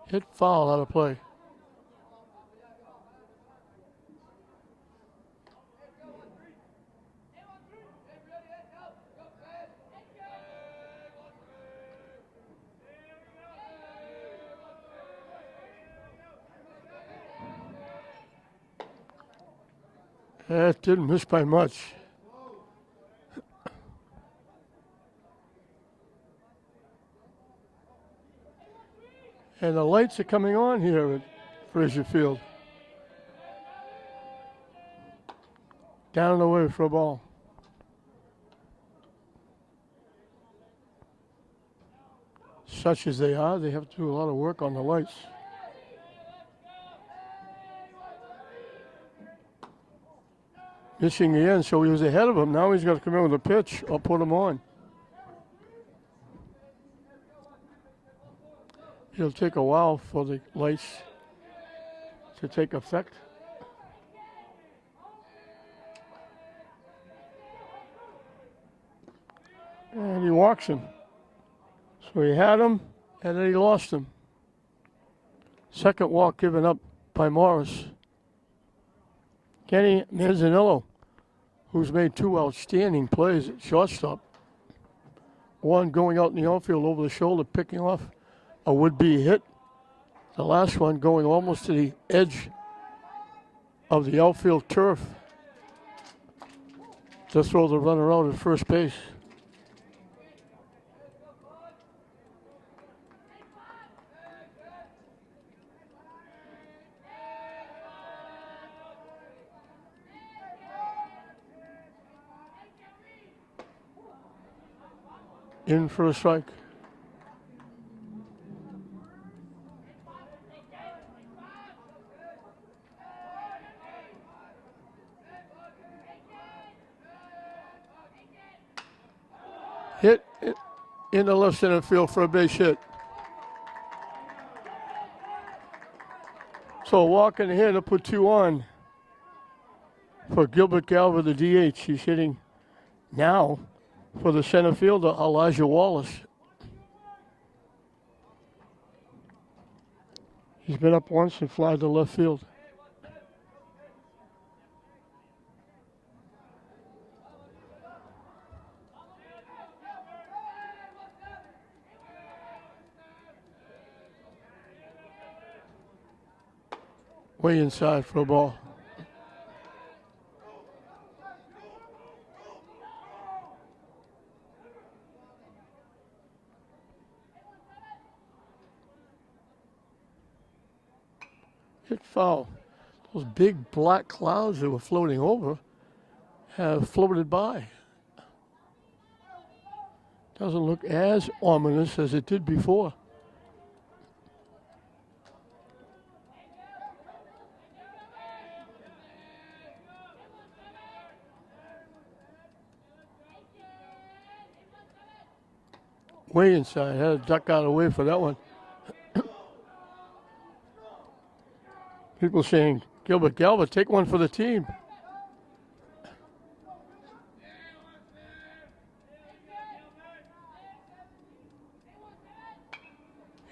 Hit foul out of play. That didn't miss by much. And the lights are coming on here at Frazier Field. Down and away for a ball. Such as they are, they have to do a lot of work on the lights. Missing the end, so he was ahead of him. Now he's got to come in with a pitch or put him on. It'll take a while for the lights to take effect. And he walks him. So he had him, and then he lost him. Second walk given up by Morris. Kenny Manzanillo, who's made 2 outstanding plays at shortstop. One going out in the outfield over the shoulder, picking off a would-be hit. The last one going almost to the edge of the outfield turf to throw the runner out at first base. In for a strike. Hit in the left center field for a base hit. So walking here to put 2 on for Gilbert Galver, the DH. He's hitting now for the center fielder, Elijah Wallace. He's been up once and fly to left field. Way inside for a ball. Hit foul. Those big black clouds that were floating over have floated by. Doesn't look as ominous as it did before. Way inside. Had a duck out of the way for that one. People saying, Gilbert Galva, take one for the team.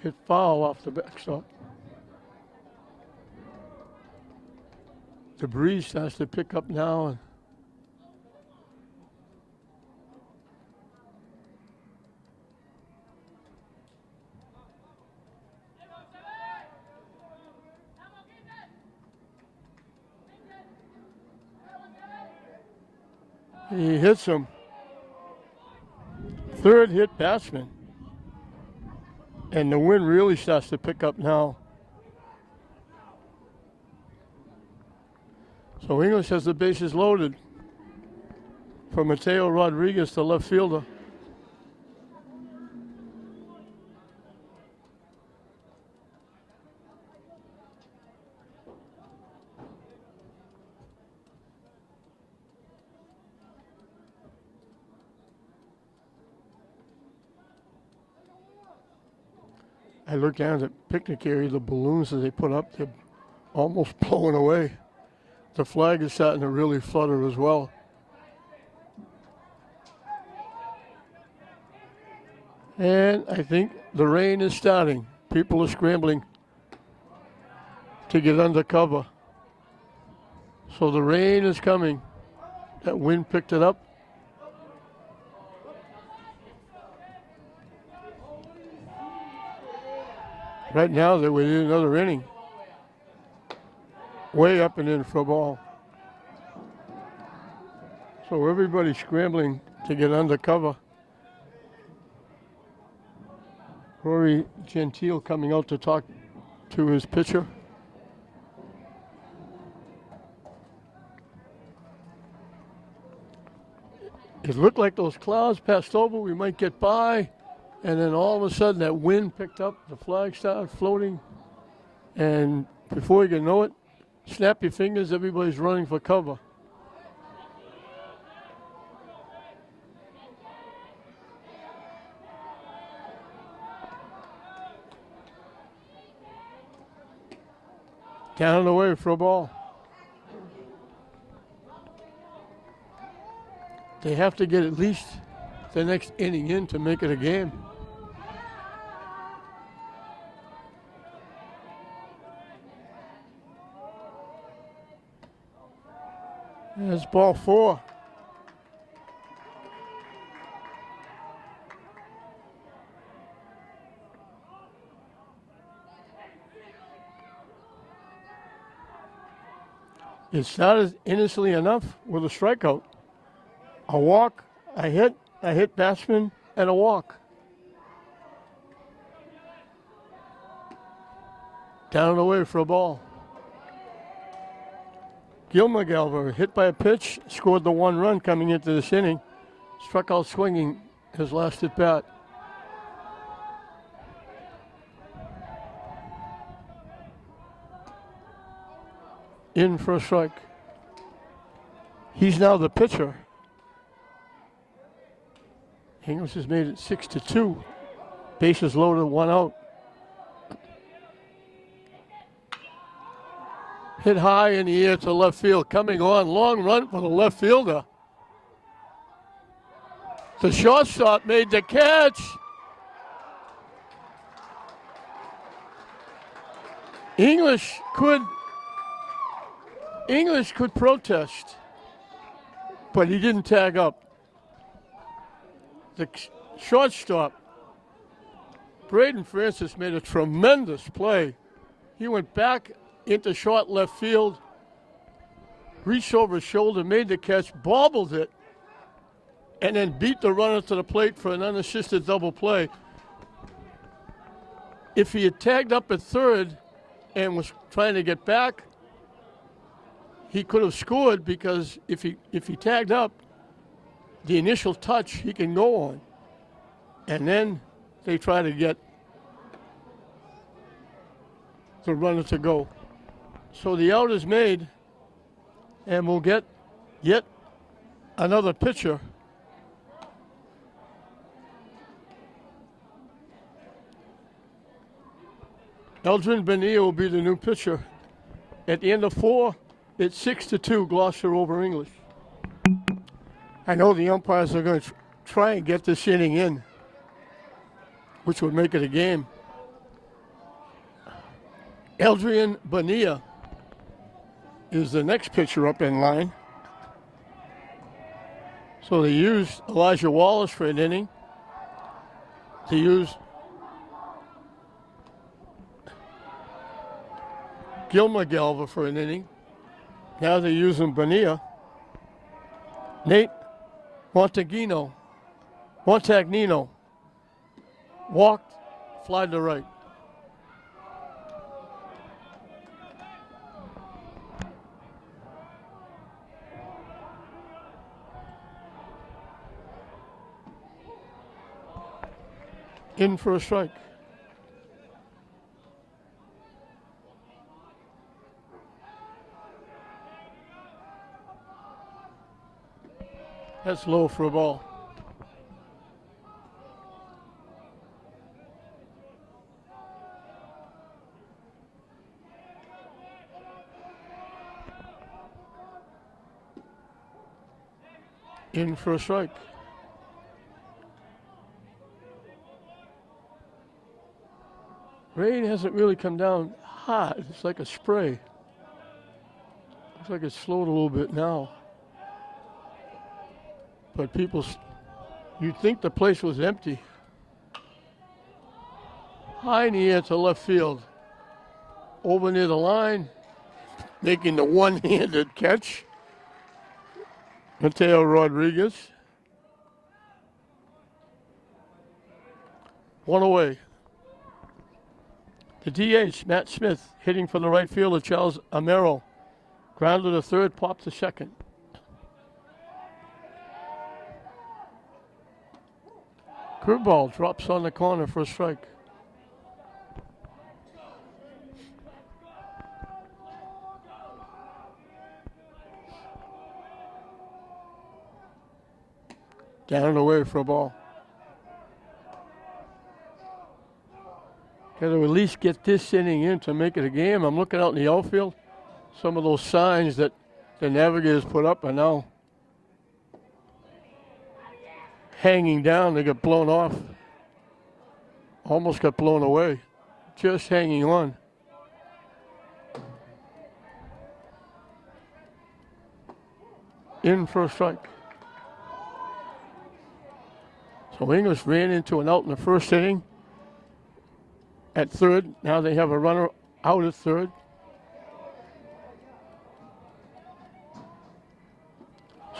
Hit foul off the backstop. The breeze starts to pick up now. He hits him. Third hit batsman. And the wind really starts to pick up now. So English has the bases loaded for Mateo Rodriguez, the left fielder. I look down at the picnic area, the balloons that they put up, they're almost blowing away. The flag is starting to really flutter as well. And I think the rain is starting. People are scrambling to get under cover. So the rain is coming. That wind picked it up. Right now, they're within another inning. Way up and in for a ball. So everybody's scrambling to get under cover. Rory Gentile coming out to talk to his pitcher. It looked like those clouds passed over. We might get by. And then all of a sudden that wind picked up, the flag started floating, and before you can know it, snap your fingers, everybody's running for cover. Down and away for a ball. They have to get at least the next inning in to make it a game. There's ball 4. It started innocently enough with a strikeout. A walk, a hit batsman, and a walk. Down and away for a ball. Gilmer Galva, hit by a pitch, scored the 1 run coming into this inning. Struck out swinging his last at bat. In for a strike. He's now the pitcher. English has made it 6-2. Bases loaded, 1 out. Hit high in the air to left field. Coming on, long run for the left fielder. The shortstop made the catch. English could protest, but he didn't tag up. The shortstop, Braden Francis, made a tremendous play. He went back into short left field, reached over his shoulder, made the catch, bobbled it, and then beat the runner to the plate for an unassisted double play. If he had tagged up at third and was trying to get back, he could have scored, because if he tagged up, the initial touch he can go on. and then they try to get the runner to go. So the out is made, and we'll get yet another pitcher. Eldrin Bonilla will be the new pitcher. At the end of 4, it's 6-2 Gloucester over English. I know the umpires are going to try and get this inning in, which would make it a game. Eldrin Bonilla is the next pitcher up in line. So they used Elijah Wallace for an inning. They used Gilmer Galva for an inning. Now they're using Bonilla. Nate Montagnino walked, fly to right. In for a strike. That's low for a ball. In for a strike. Rain hasn't really come down hot. It's like a spray. Looks like it's slowed a little bit now. But you'd think the place was empty. High in the air to left field. Over near the line, making the one-handed catch. Mateo Rodriguez. One away. The DH, Matt Smith, hitting for the right fielder, Charles Amero. Grounded to third, popped to second. Curveball drops on the corner for a strike. Down and away for a ball. Got to at least get this inning in to make it a game. I'm looking out in the outfield. Some of those signs that the Navigators put up are now hanging down. They got blown off. Almost got blown away. Just hanging on. In for a strike. So English ran into an out in the first inning at third. Now they have a runner out at third.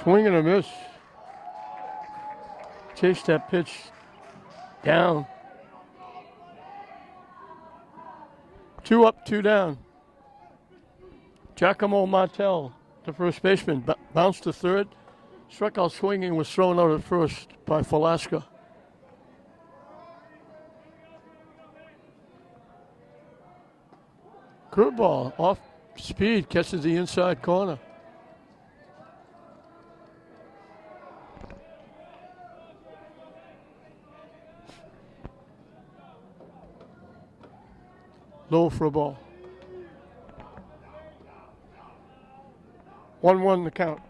Swing and a miss. Chase that pitch down. 2 up, 2 down. Giacomo Martel, the first baseman, bounced to third. Struck out swinging, was thrown out at first by Falaska. Curveball, off speed, catches the inside corner. Low for a ball. 1-1 the count.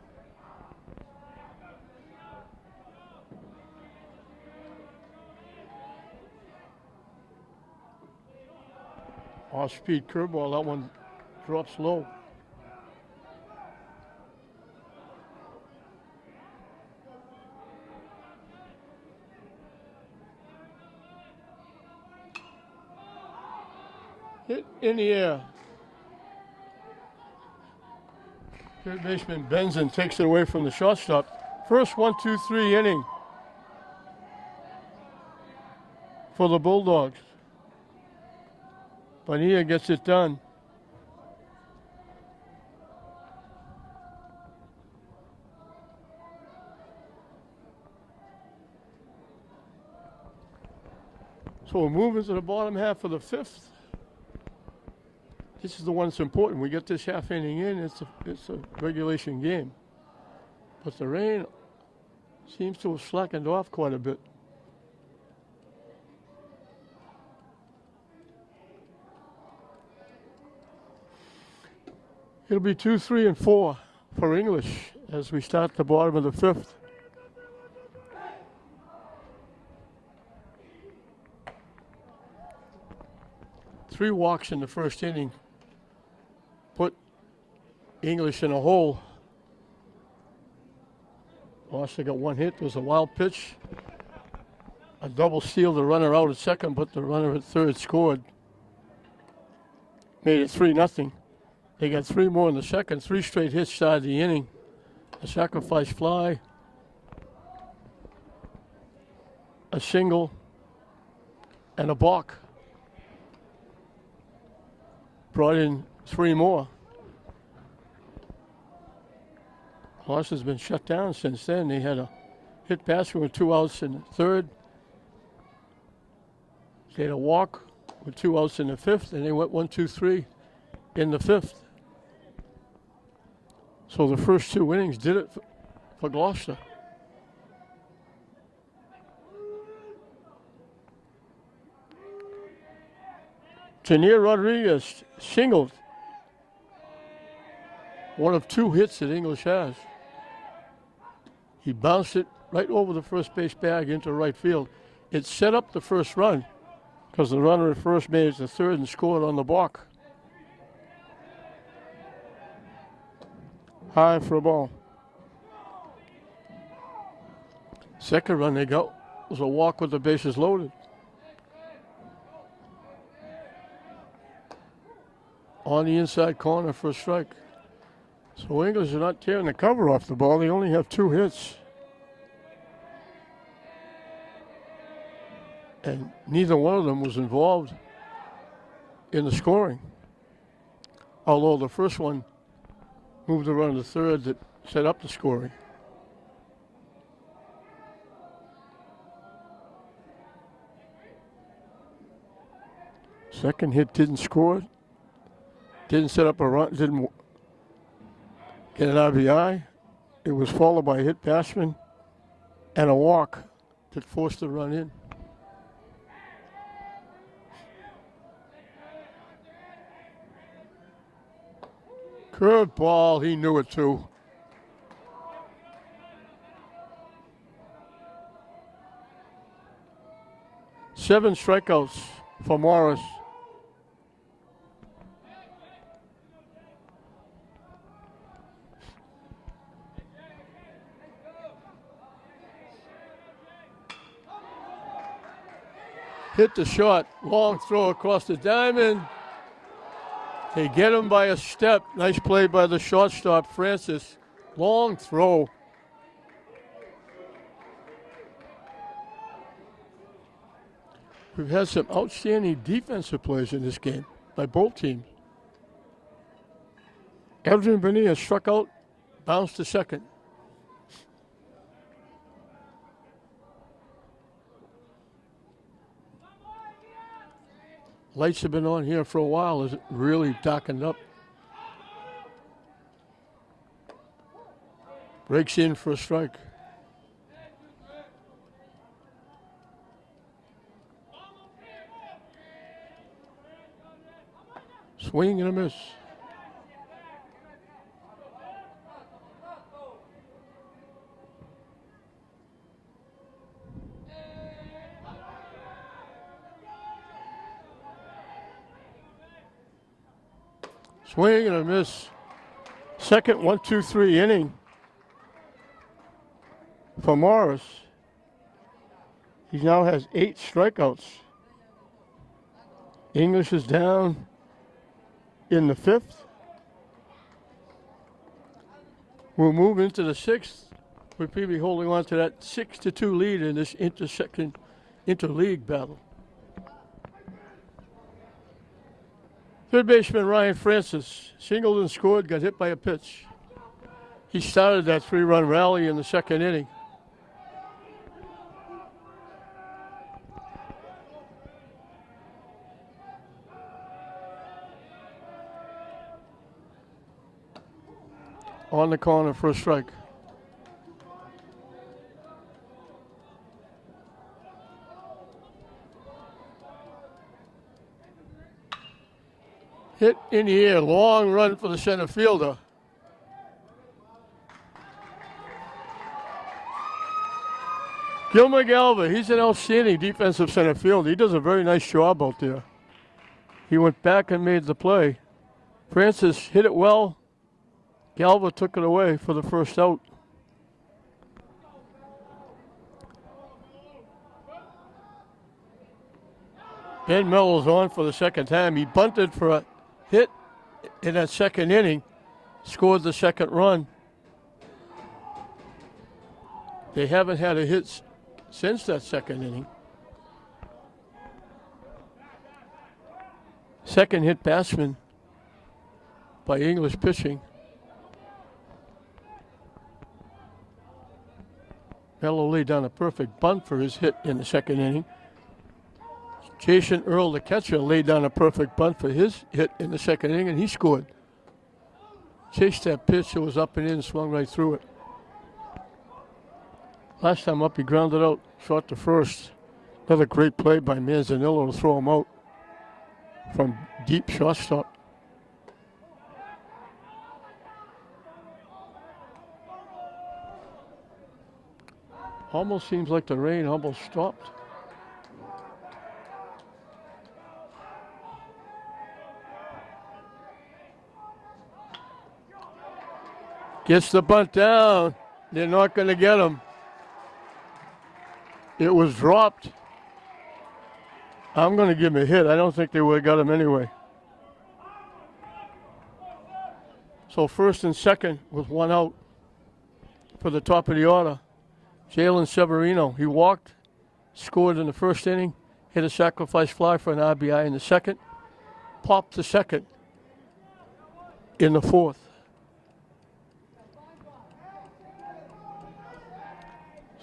Off-speed curveball, that one drops low. Hit in the air. Third baseman Benson takes it away from the shortstop. First 1-2-3 inning for the Bulldogs. Bonilla gets it done. So we're moving to the bottom half of the fifth. This is the one that's important. We get this half inning in, it's a regulation game. But the rain seems to have slackened off quite a bit. It'll be 2, 3, and 4 for English as we start the bottom of the fifth. Three walks in the first inning put English in a hole. Gloucester got one hit. There was a wild pitch. A double steal, the runner out at second, but the runner at third scored. Made it 3-0. They got three more in the second. 3 straight hits started the inning. A sacrifice fly. A single. And a balk. Brought in 3 more. Gloucester's been shut down since then. They had a hit basket with 2 outs in the third. They had a walk with 2 outs in the fifth, and they went 1, 2, 3 in the fifth. So the first 2 innings did it for Gloucester. Janier Rodriguez singled. One of 2 hits that English has. He bounced it right over the first base bag into right field. It set up the first run because the runner at first made it to third and scored on the balk. High for a ball. Second run they got was a walk with the bases loaded. On the inside corner for a strike. So English are not tearing the cover off the ball. They only have 2 hits. And neither one of them was involved in the scoring. Although the first one moved the run to third that set up the scoring. Second hit didn't score. Didn't set up a run, didn't get an RBI. It was followed by a hit batsman and a walk that forced the run in. Curved ball, he knew it too. Seven strikeouts for Morris. Hit the shot, long throw across the diamond. They get him by a step. Nice play by the shortstop, Francis. Long throw. We've had some outstanding defensive plays in this game by both teams. Edwin Bonilla struck out, bounced to second. Lights have been on here for a while as it really darkened up. Breaks in for a strike. Swing and a miss. Swing and a miss. Second 1, 2, 3 inning for Morris. He now has 8 strikeouts. English is down in the 5th. We'll move into the 6th. We'll be holding on to that 6-2 lead in this interleague battle. Third baseman Ryan Francis singled and scored, got hit by a pitch. He started that 3-run rally in the second inning. on the corner for a strike. Hit in the air, long run for the center fielder. Gilmer Galva, he's an outstanding defensive center fielder. He does a very nice job out there. He went back and made the play. Francis hit it well. Galva took it away for the first out. Ben Mello's on for the second time. He bunted for a hit in that second inning, scored the second run. They haven't had a hit since that second inning. Second hit batsman by English pitching. Mello laid down a perfect bunt for his hit in the second inning. Jason Earl, the catcher, laid down a perfect bunt for his hit in the second inning, and he scored. Chased that pitch, it was up and in, swung right through it. Last time up, he grounded out, short to first. Another great play by Manzanillo to throw him out from deep shortstop. Almost seems like the rain almost stopped. Gets the bunt down. They're not going to get him. It was dropped. I'm going to give him a hit. I don't think they would have got him anyway. So first and second with one out for the top of the order. Jalen Severino, he walked, scored in the first inning, hit a sacrifice fly for an RBI in the second, popped to second in the fourth.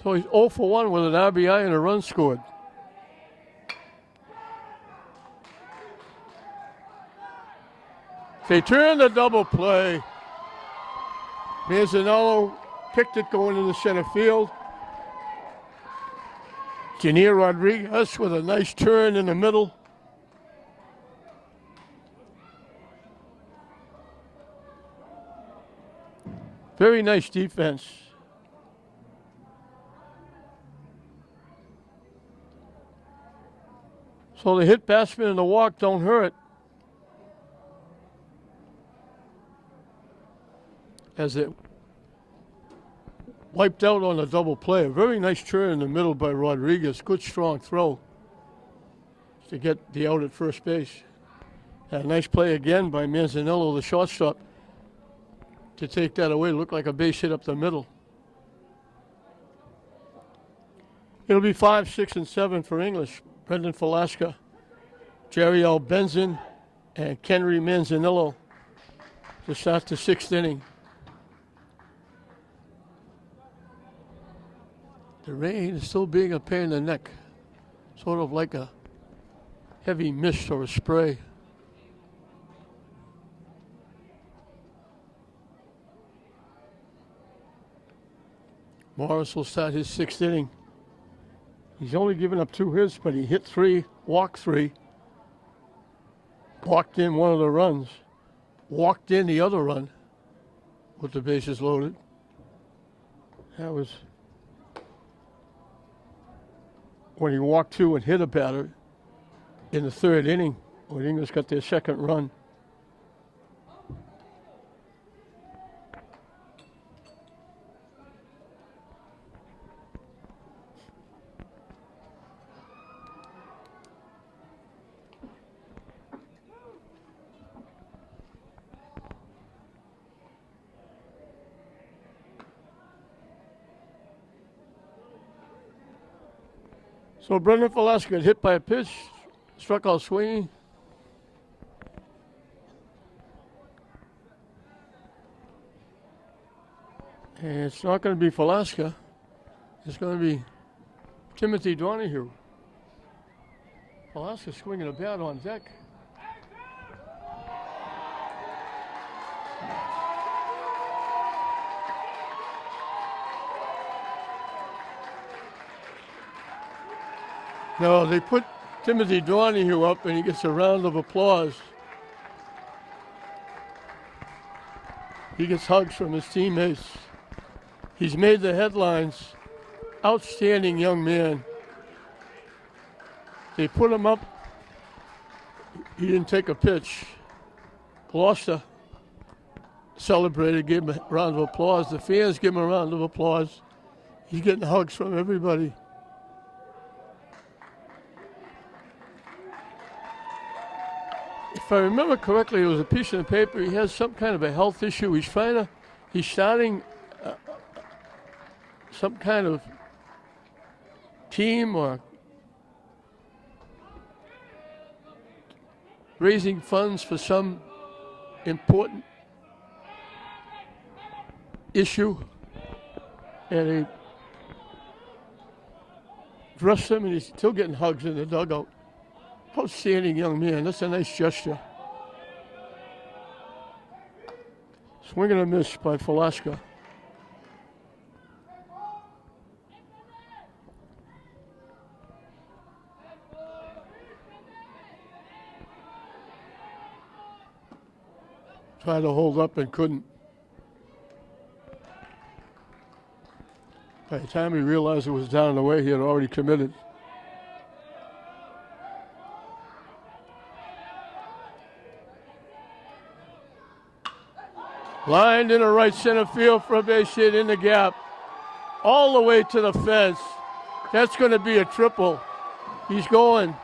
So he's 0 for 1 with an RBI and a run scored. They turn the double play. Manzanillo picked it going into center field. Janier Rodriguez with a nice turn in the middle. Very nice defense. So the hit batsman and the walk don't hurt. As it wiped out on a double play. A very nice turn in the middle by Rodriguez. Good strong throw to get the out at first base. And a nice play again by Manzanillo, the shortstop, to take that away. Looked like a base hit up the middle. It'll be 5, 6, and 7 for English. Brendan Falaska, Jerry L. Benson, and Kenry Manzanillo to start the sixth inning. The rain is still being a pain in the neck, sort of like a heavy mist or a spray. Morris will start his sixth inning. He's only given up 2 hits, but he hit 3, walked 3, walked in one of the runs, walked in the other run with the bases loaded. That was when he walked 2 and hit a batter in the third inning when English got their second run. So Brendan Falaska got hit by a pitch, struck out swinging. And it's not going to be Falaska. It's going to be Timothy Donahue. Falaska swinging a bat on deck. No, they put Timothy Donahue up, and he gets a round of applause. He gets hugs from his teammates. He's made the headlines. Outstanding young man. They put him up. He didn't take a pitch. Gloucester celebrated, gave him a round of applause. The fans give him a round of applause. He's getting hugs from everybody. If I remember correctly, it was a piece of paper. He has some kind of a health issue. He's starting some kind of team or raising funds for some important issue. And they dressed him, and he's still getting hugs in the dugout. Outstanding young man. That's a nice gesture. Swing and a miss by Falaska. Tried to hold up and couldn't. By the time he realized it was down the way, he had already committed. Lined in the right center field for a base hit in the gap. All the way to the fence. That's going to be a triple. He's going.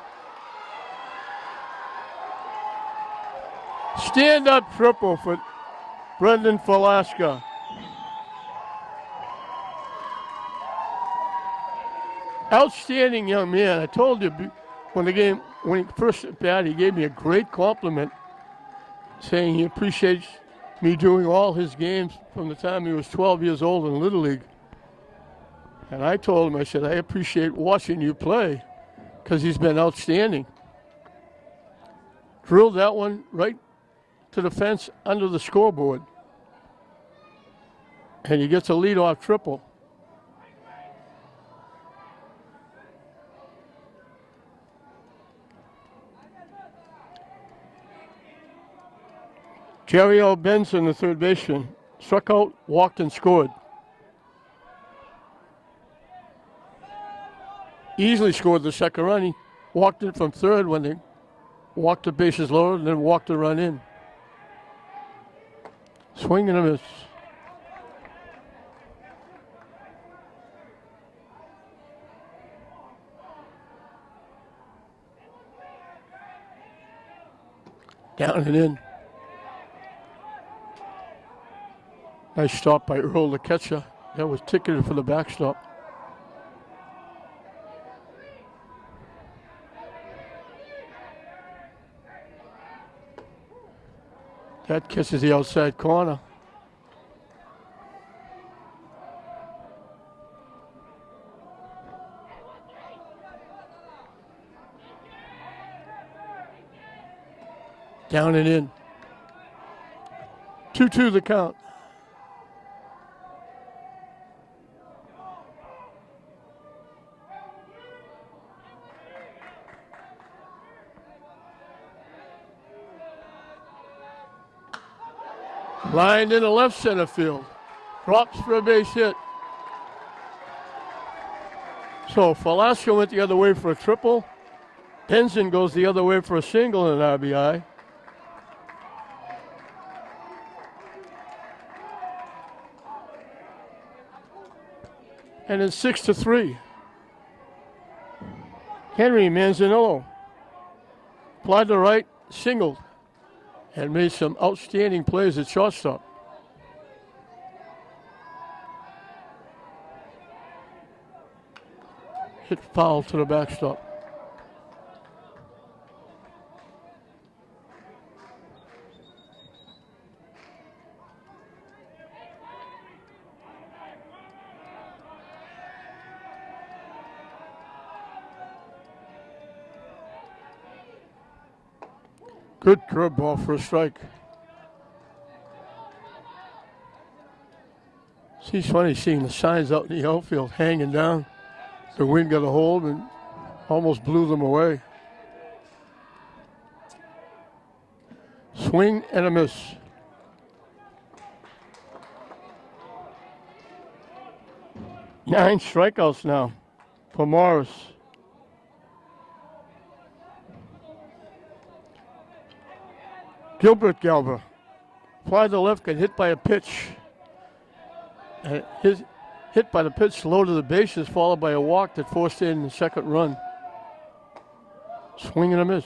Stand-up triple for Brendan Falaska. Outstanding young man. I told you when he first at bat, he gave me a great compliment, saying he appreciates me doing all his games from the time he was 12 years old in Little League. And I told him, I said, I appreciate watching you play because he's been outstanding. Drilled that one right to the fence under the scoreboard. And he gets a leadoff triple. Jerry L. Benson, the third baseman, struck out, walked, and scored. Easily scored the second run. He walked it from third when they walked the bases loaded and then walked the run in. Swing and a miss. Down and in. Nice stop by Earl, the catcher. That was ticketed for the backstop. That kisses the outside corner. Down and in. 2-2 the count. Lined in the left center field. Drops for a base hit. So Falaska went the other way for a triple. Benson goes the other way for a single and an RBI. And it's 6-3. Henry Manzanillo applied to right, singled, and made some outstanding plays at shortstop. Hit foul to the backstop. Good curveball for a strike. It's funny seeing the signs out in the outfield hanging down. The wind got a hold and Almost blew them away. Swing and a miss. Nine strikeouts now for Morris. Gilbert Galva. Fly to the left, got hit by a pitch. His hit by the pitch, low to the bases, followed by a walk that forced in the second run. Swing and a miss.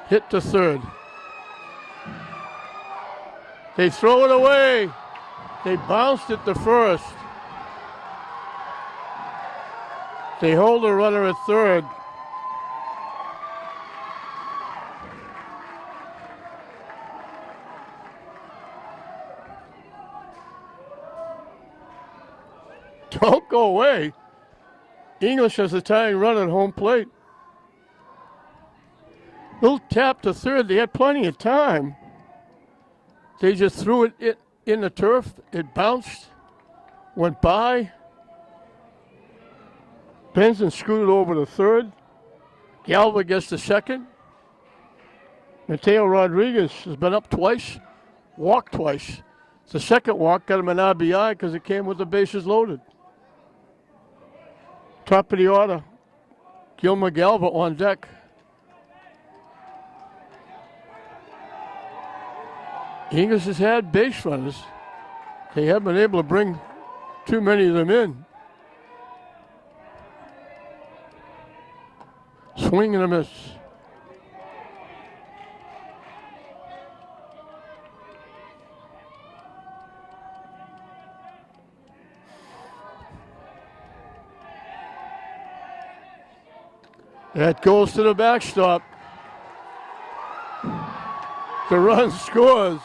Hit to third. They throw it away. They bounced it to first. They hold the runner at third. Don't go away. English has a tying run at home plate. Little tap to third. They had plenty of time. They just threw it in the turf. It bounced, went by. Benson scooted over to third. Galva gets to second. Mateo Rodriguez has been up twice, walked twice. The second walk got him an RBI because it came with the bases loaded. Top of the order, Gilmer Galva on deck. English has had base runners. They haven't been able to bring too many of them in. Swing and a miss. That goes to the backstop. The run scores.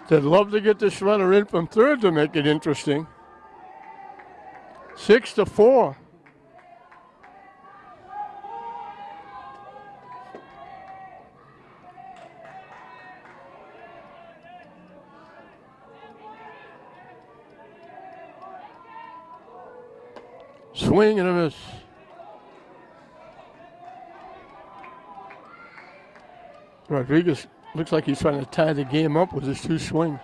They'd love to get this runner in from third to make it interesting. 6-4. Swing and a miss. Rodriguez looks like he's trying to tie the game up with his two swings.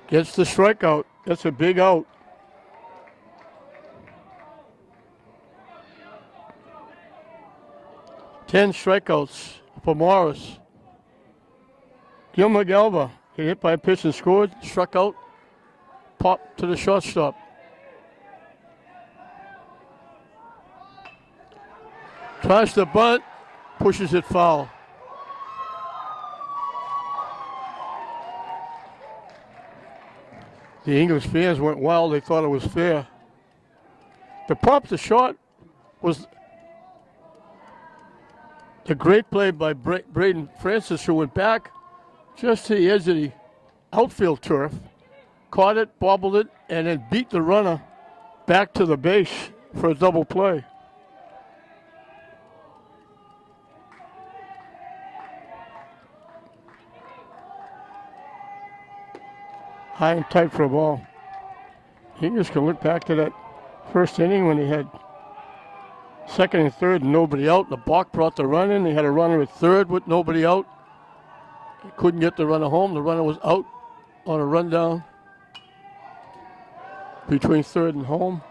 Gets the strikeout. That's a big out. Ten strikeouts for Morris. Gilmer Galva, he hit by a pitch and scored, struck out, popped to the shortstop. Tries to bunt, pushes it foul. The English fans went wild. They thought it was fair. The pop to short was the great play by Braden Francis, who went back just to the edge of the outfield turf, caught it, bobbled it, and then beat the runner back to the base for a double play. High and tight for a ball. He just can look back to that first inning when he had second and third and nobody out. The balk brought the run in. They had a runner at third with nobody out. He couldn't get the runner home. The runner was out on a rundown between third and home.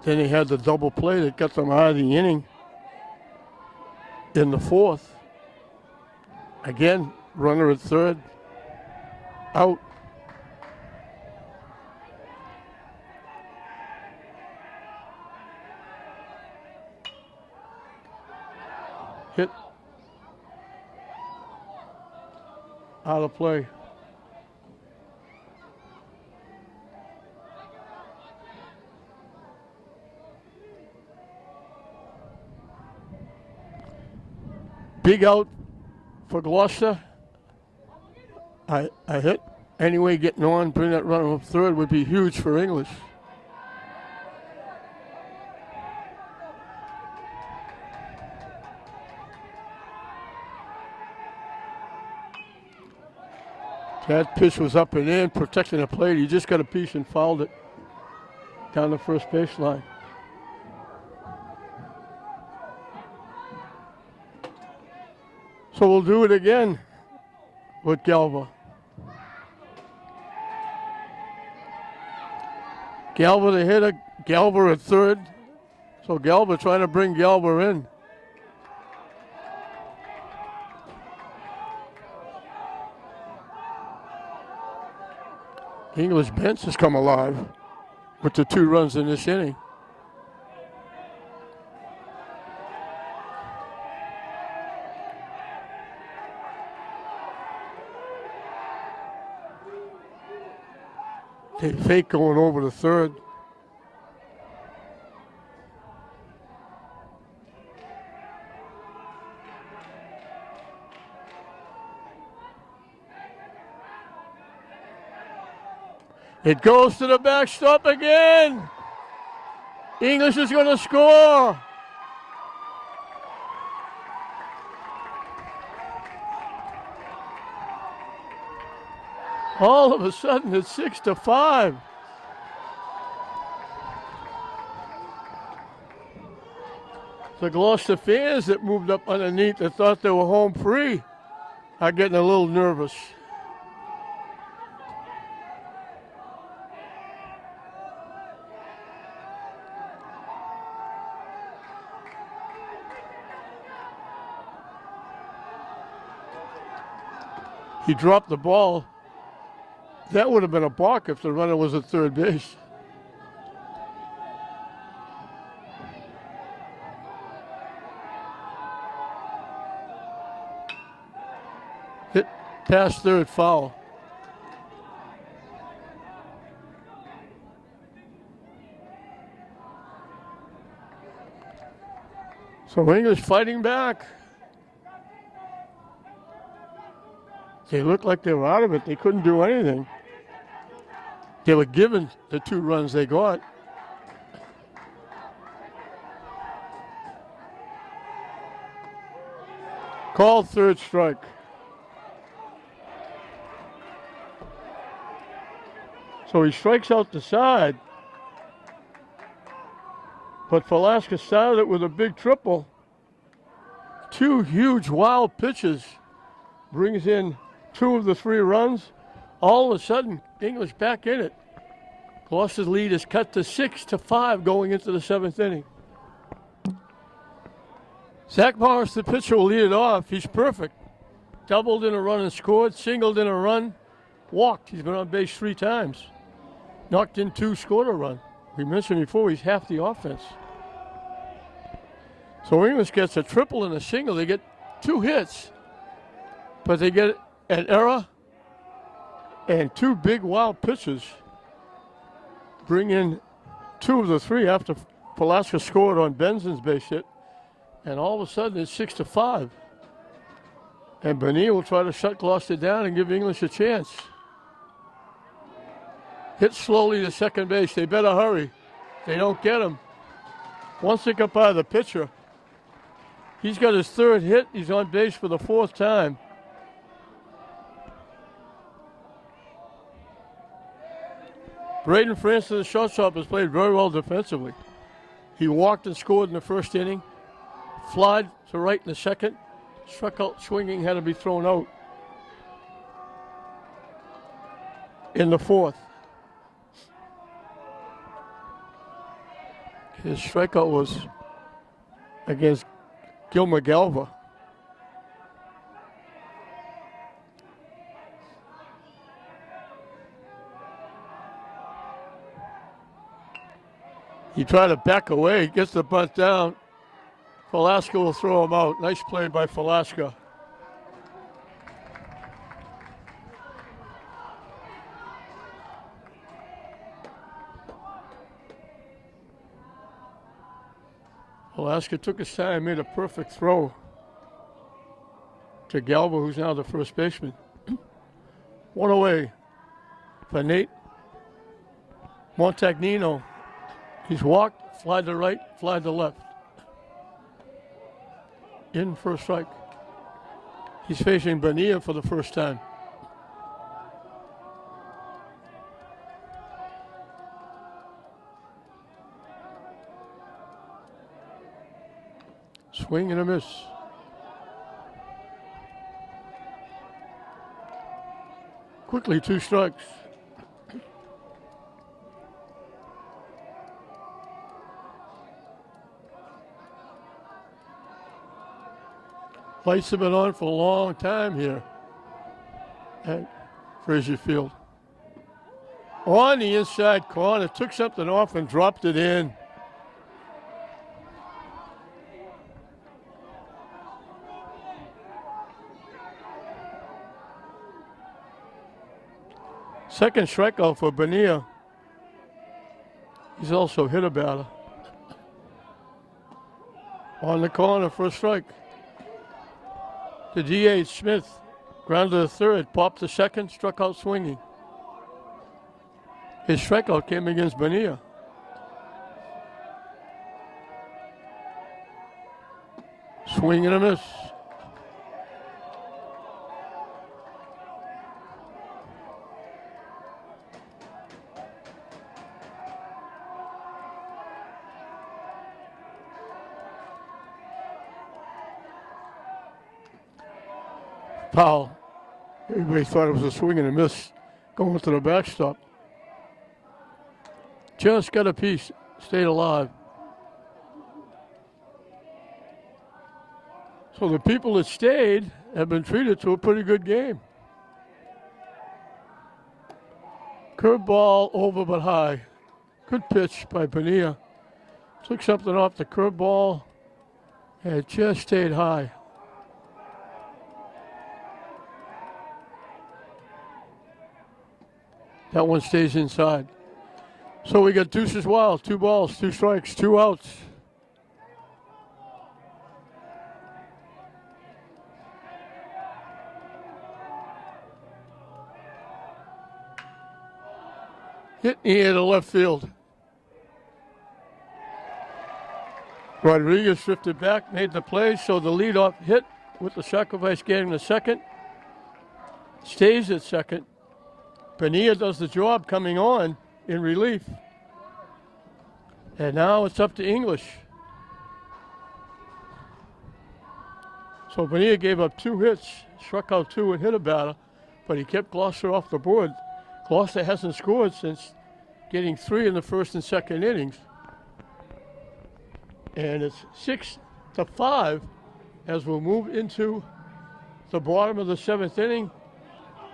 Then he had the double play that got them out of the inning in the fourth. Again, runner at third, out. Hit out of play. Big out for Gloucester. I hit. Anyway, getting on, bring that runner up third would be huge for English. That pitch was up and in, protecting the plate. He just got a piece and fouled it down the first baseline. So we'll do it again with Galva. Galva the hitter, Galva at third. So Galva trying to bring Galva in. English bench has come alive with the 2 runs in this inning. They fake going over to third. It goes to the backstop again. English is going to score. All of a sudden, it's 6-5. The Gloucester fans that moved up underneath that thought they were home free are getting a little nervous. He dropped the ball. That would have been a balk if the runner was at third base. Hit past third, foul. So English fighting back. They looked like they were out of it. They couldn't do anything. They were given the 2 runs they got. Called third strike. So he strikes out the side. But Velasquez started it with a big triple. 2 huge wild pitches. Brings in 2 of the 3 runs. All of a sudden, English back in it. Gloucester's lead is cut to 6-5 going into the 7th inning. Zach Morris, the pitcher, will lead it off. He's perfect. Doubled in a run and scored. Singled in a run. Walked. He's been on base 3 times. Knocked in 2, scored a run. We mentioned before he's half the offense. So English gets a triple and a single. They get 2 hits. But they get an error and 2 big wild pitches. Bring in 2 of the 3 after Velasquez scored on Benson's base hit. And all of a sudden it's 6-5. And Bonilla will try to shut Gloucester down and give English a chance. Hit slowly to second base. They better hurry. They don't get him. Once they get by the pitcher, he's got his 3rd hit. He's on base for the 4th time. Braden Francis, the shortstop, has played very well defensively. He walked and scored in the 1st inning, flied to right in the 2nd, struck out swinging, had to be thrown out in the 4th. His strikeout was against Gilmer Galva. He tried to back away, gets the bunt down. Velasquez will throw him out. Nice play by Velasquez. Alaska took his time, made a perfect throw to Galva, who's now the first baseman. One away for Nate Montagnino. He's walked, fly to right, fly to left. In for a strike. He's facing Bonilla for the first time. Swing and a miss. Quickly, 2 strikes. Lights have been on for a long time here at Frazier Field. On the inside corner, took something off and dropped it in. Second strikeout for Bonilla. He's also hit a batter. On the corner for a strike. The DH, Smith, grounded to third, popped to second, struck out swinging. His strikeout came against Bonilla. Swing and a miss. Foul. Everybody thought it was a swing and a miss going to the backstop. Just got a piece, stayed alive. So the people that stayed have been treated to a pretty good game. Curveball over but high. Good pitch by Bonilla. Took something off the curveball and it just stayed high. That one stays inside. So we got deuces wild, 2 balls, 2 strikes, 2 outs. Hit near the left field. Rodriguez drifted back, made the play, so the leadoff hit with the sacrifice getting the second. Stays at second. Bonilla does the job coming on in relief. And now it's up to English. So Bonilla gave up 2 hits, struck out 2 and hit a batter, but he kept Gloucester off the board. Gloucester hasn't scored since getting 3 in the first and second innings. And it's 6-5 as we'll move into the bottom of the 7th inning.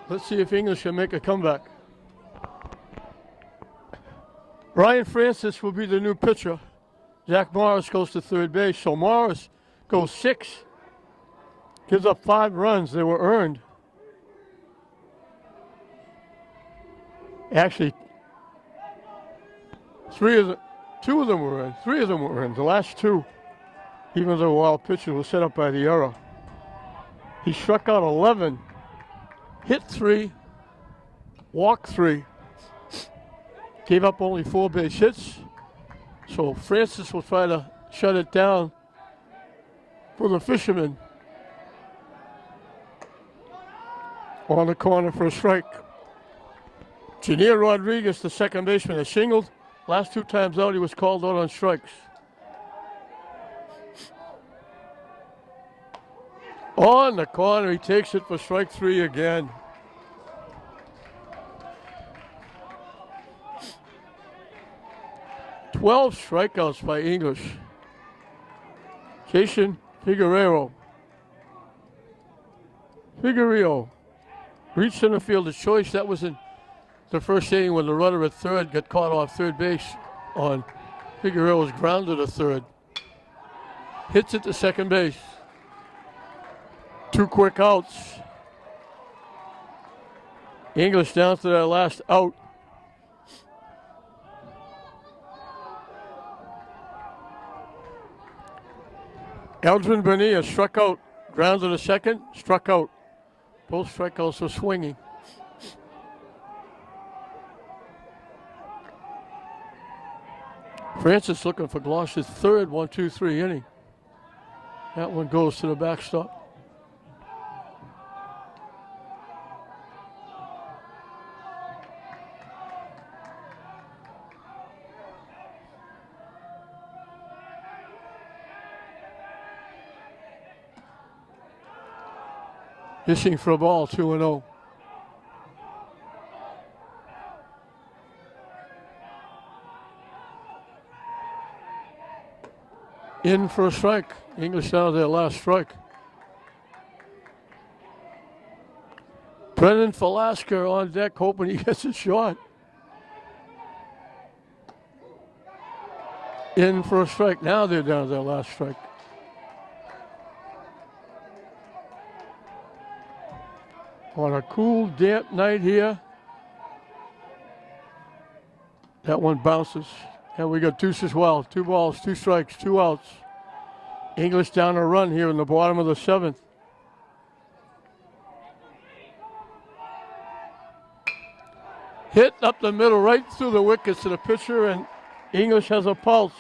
Let's see if English can make a comeback. Ryan Francis will be the new pitcher. Zach Morris goes to third base. So Morris goes 6, gives up 5 runs. They were earned. Actually, 2 of them were earned. 3 of them were earned. The last 2, even though wild pitches were set up by the error. He struck out 11. Hit 3, walked 3, gave up only 4 base hits. So Francis will try to shut it down for the Fishermen. On the corner for a strike. Janier Rodriguez, the second baseman, has singled. Last 2 times out, he was called out on strikes. On the corner, he takes it for strike 3 again. "12 strikeouts by English. Jason Figueroa reached center field of choice. That was in the first inning when the runner at third got caught off third base on Figueroa's grounded to third. Hits it to second base. 2 quick outs. English down to that last out. Eldrin Bonilla struck out. Grounded to second, struck out. Both strikeouts were swinging. Francis looking for Gloucester's third 1-2-3 inning. That one goes to the backstop. Hissing for a ball, 2-0. In for a strike. English out of their last strike. Brendan Velasquez on deck, hoping he gets a shot. In for a strike. Now they're down to their last strike. On a cool, damp night here. That one bounces. And we got deuce as well. 2 balls, 2 strikes, 2 outs. English down a run here in the bottom of the 7th. Hit up the middle, right through the wickets to the pitcher, and English has a pulse.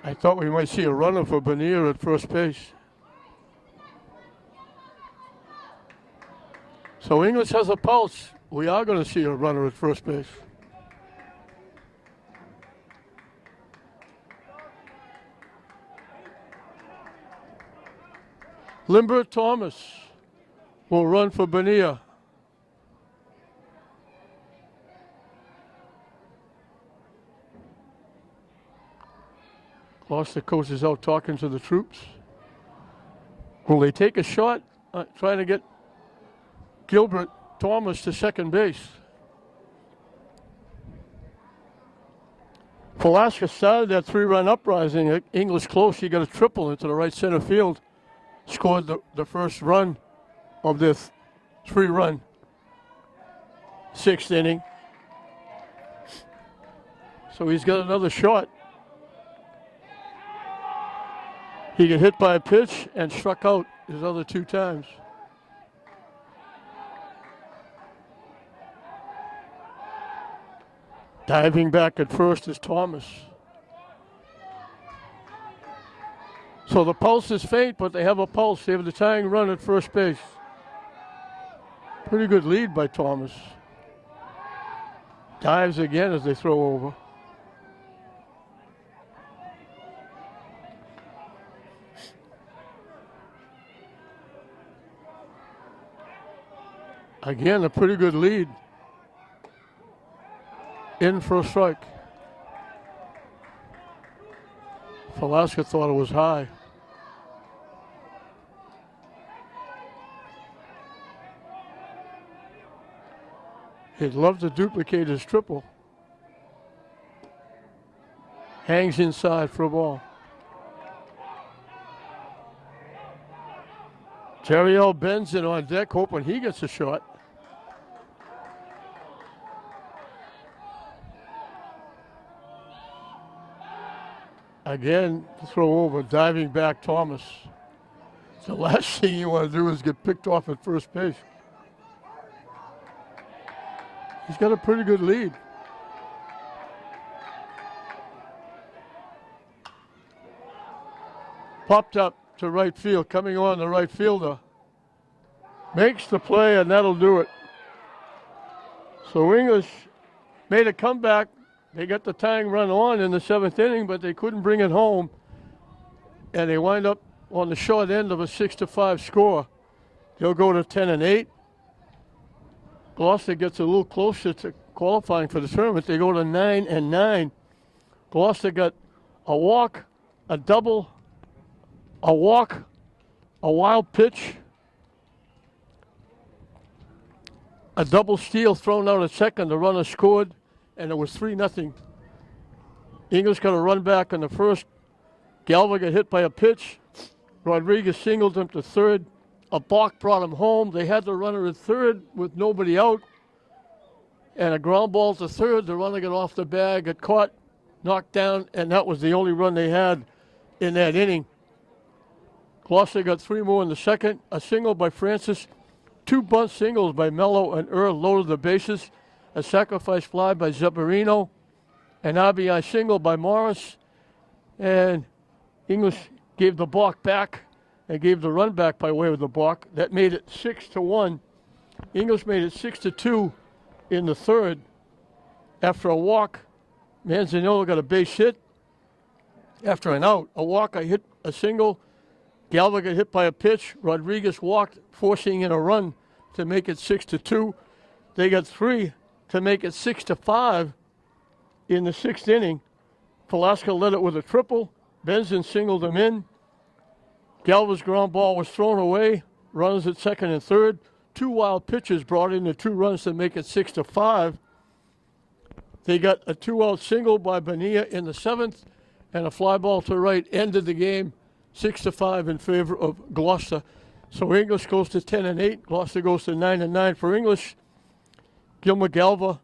I thought we might see a runner for Bonilla at first base. So English has a pulse. We are going to see a runner at first base. Limbert Thomas will run for Bonilla. Gloucester coach is out talking to the troops. Will they take a shot trying to get Gilbert Thomas to second base? Velasquez started that 3-run uprising. English close. He got a triple into the right center field. Scored the first run of this 3-run 6th inning. So he's got another shot. He got hit by a pitch and struck out his other 2 times. Diving back at first is Thomas. So the pulse is faint, but they have a pulse. They have the tying run at first base. Pretty good lead by Thomas. Dives again as they throw over. Again, a pretty good lead. In for a strike. Velasquez thought it was high. He'd love to duplicate his triple. Hangs inside for a ball. Terriel Benson on deck, hoping he gets a shot. Again, throw over, diving back Thomas. The last thing you want to do is get picked off at first base. He's got a pretty good lead. Popped up to right field, coming on the right fielder. Makes the play, and that'll do it. So English made a comeback. They got the tying run on in the 7th inning, but they couldn't bring it home. And they wind up on the short end of a 6-5 score. They'll go to 10-8. Gloucester gets a little closer to qualifying for the tournament. They go to 9-9. Gloucester got a walk, a double, a walk, a wild pitch, a double steal thrown out at second. The runner scored, and it was 3-0. English got a run back in the first. Galva got hit by a pitch. Rodriguez singled him to third. A balk brought him home. They had the runner at third with nobody out. And a ground ball to third. The runner got off the bag, got caught, knocked down, and that was the only run they had in that inning. Gloucester got 3 more in the second. A single by Francis. 2 bunt singles by Mello and Earl loaded the bases. A sacrifice fly by Zebarino. An RBI single by Morris. And English gave the balk back and gave the run back by way of the balk. That made it 6-1. English made it 6-2 in the third. After a walk, Manzanillo got a base hit. After an out, a walk, I hit a single. Galva got hit by a pitch. Rodriguez walked, forcing in a run to make it 6-2. They got 3 to make it 6-5 in the 6th inning. Velasco led it with a triple. Benson singled him in. Galva's ground ball was thrown away. Runners at second and third. 2 wild pitches brought in the 2 runs to make it 6-5. They got a 2-out single by Bonilla in the 7th, and a fly ball to right ended the game 6-5 in favor of Gloucester. So English goes to 10-8. Gloucester goes to 9-9 for English. Gilmer Galva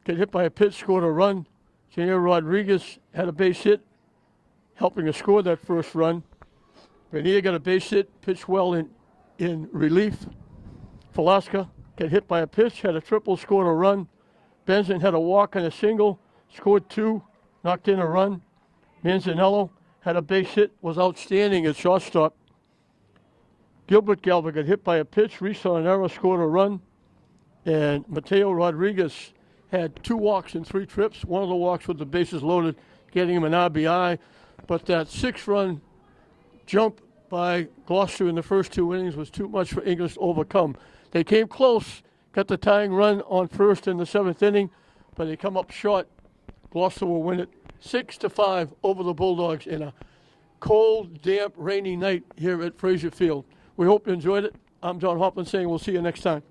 got hit by a pitch, scored a run. Junior Rodriguez had a base hit, helping to score that first run. Bonilla got a base hit, pitched well in relief. Velasco got hit by a pitch, had a triple, scored a run. Benson had a walk and a single, scored 2, knocked in a run. Manzanello had a base hit, was outstanding at shortstop. Gilbert Galva got hit by a pitch, reached on an error, scored a run. And Mateo Rodriguez had 2 walks and 3 trips. One of the walks with the bases loaded, getting him an RBI. But that 6-run jump by Gloucester in the first 2 innings was too much for English to overcome. They came close, got the tying run on first in the 7th inning, but they come up short. Gloucester will win it 6-5 over the Bulldogs in a cold, damp, rainy night here at Frazier Field. We hope you enjoyed it. I'm John Hoffman saying we'll see you next time.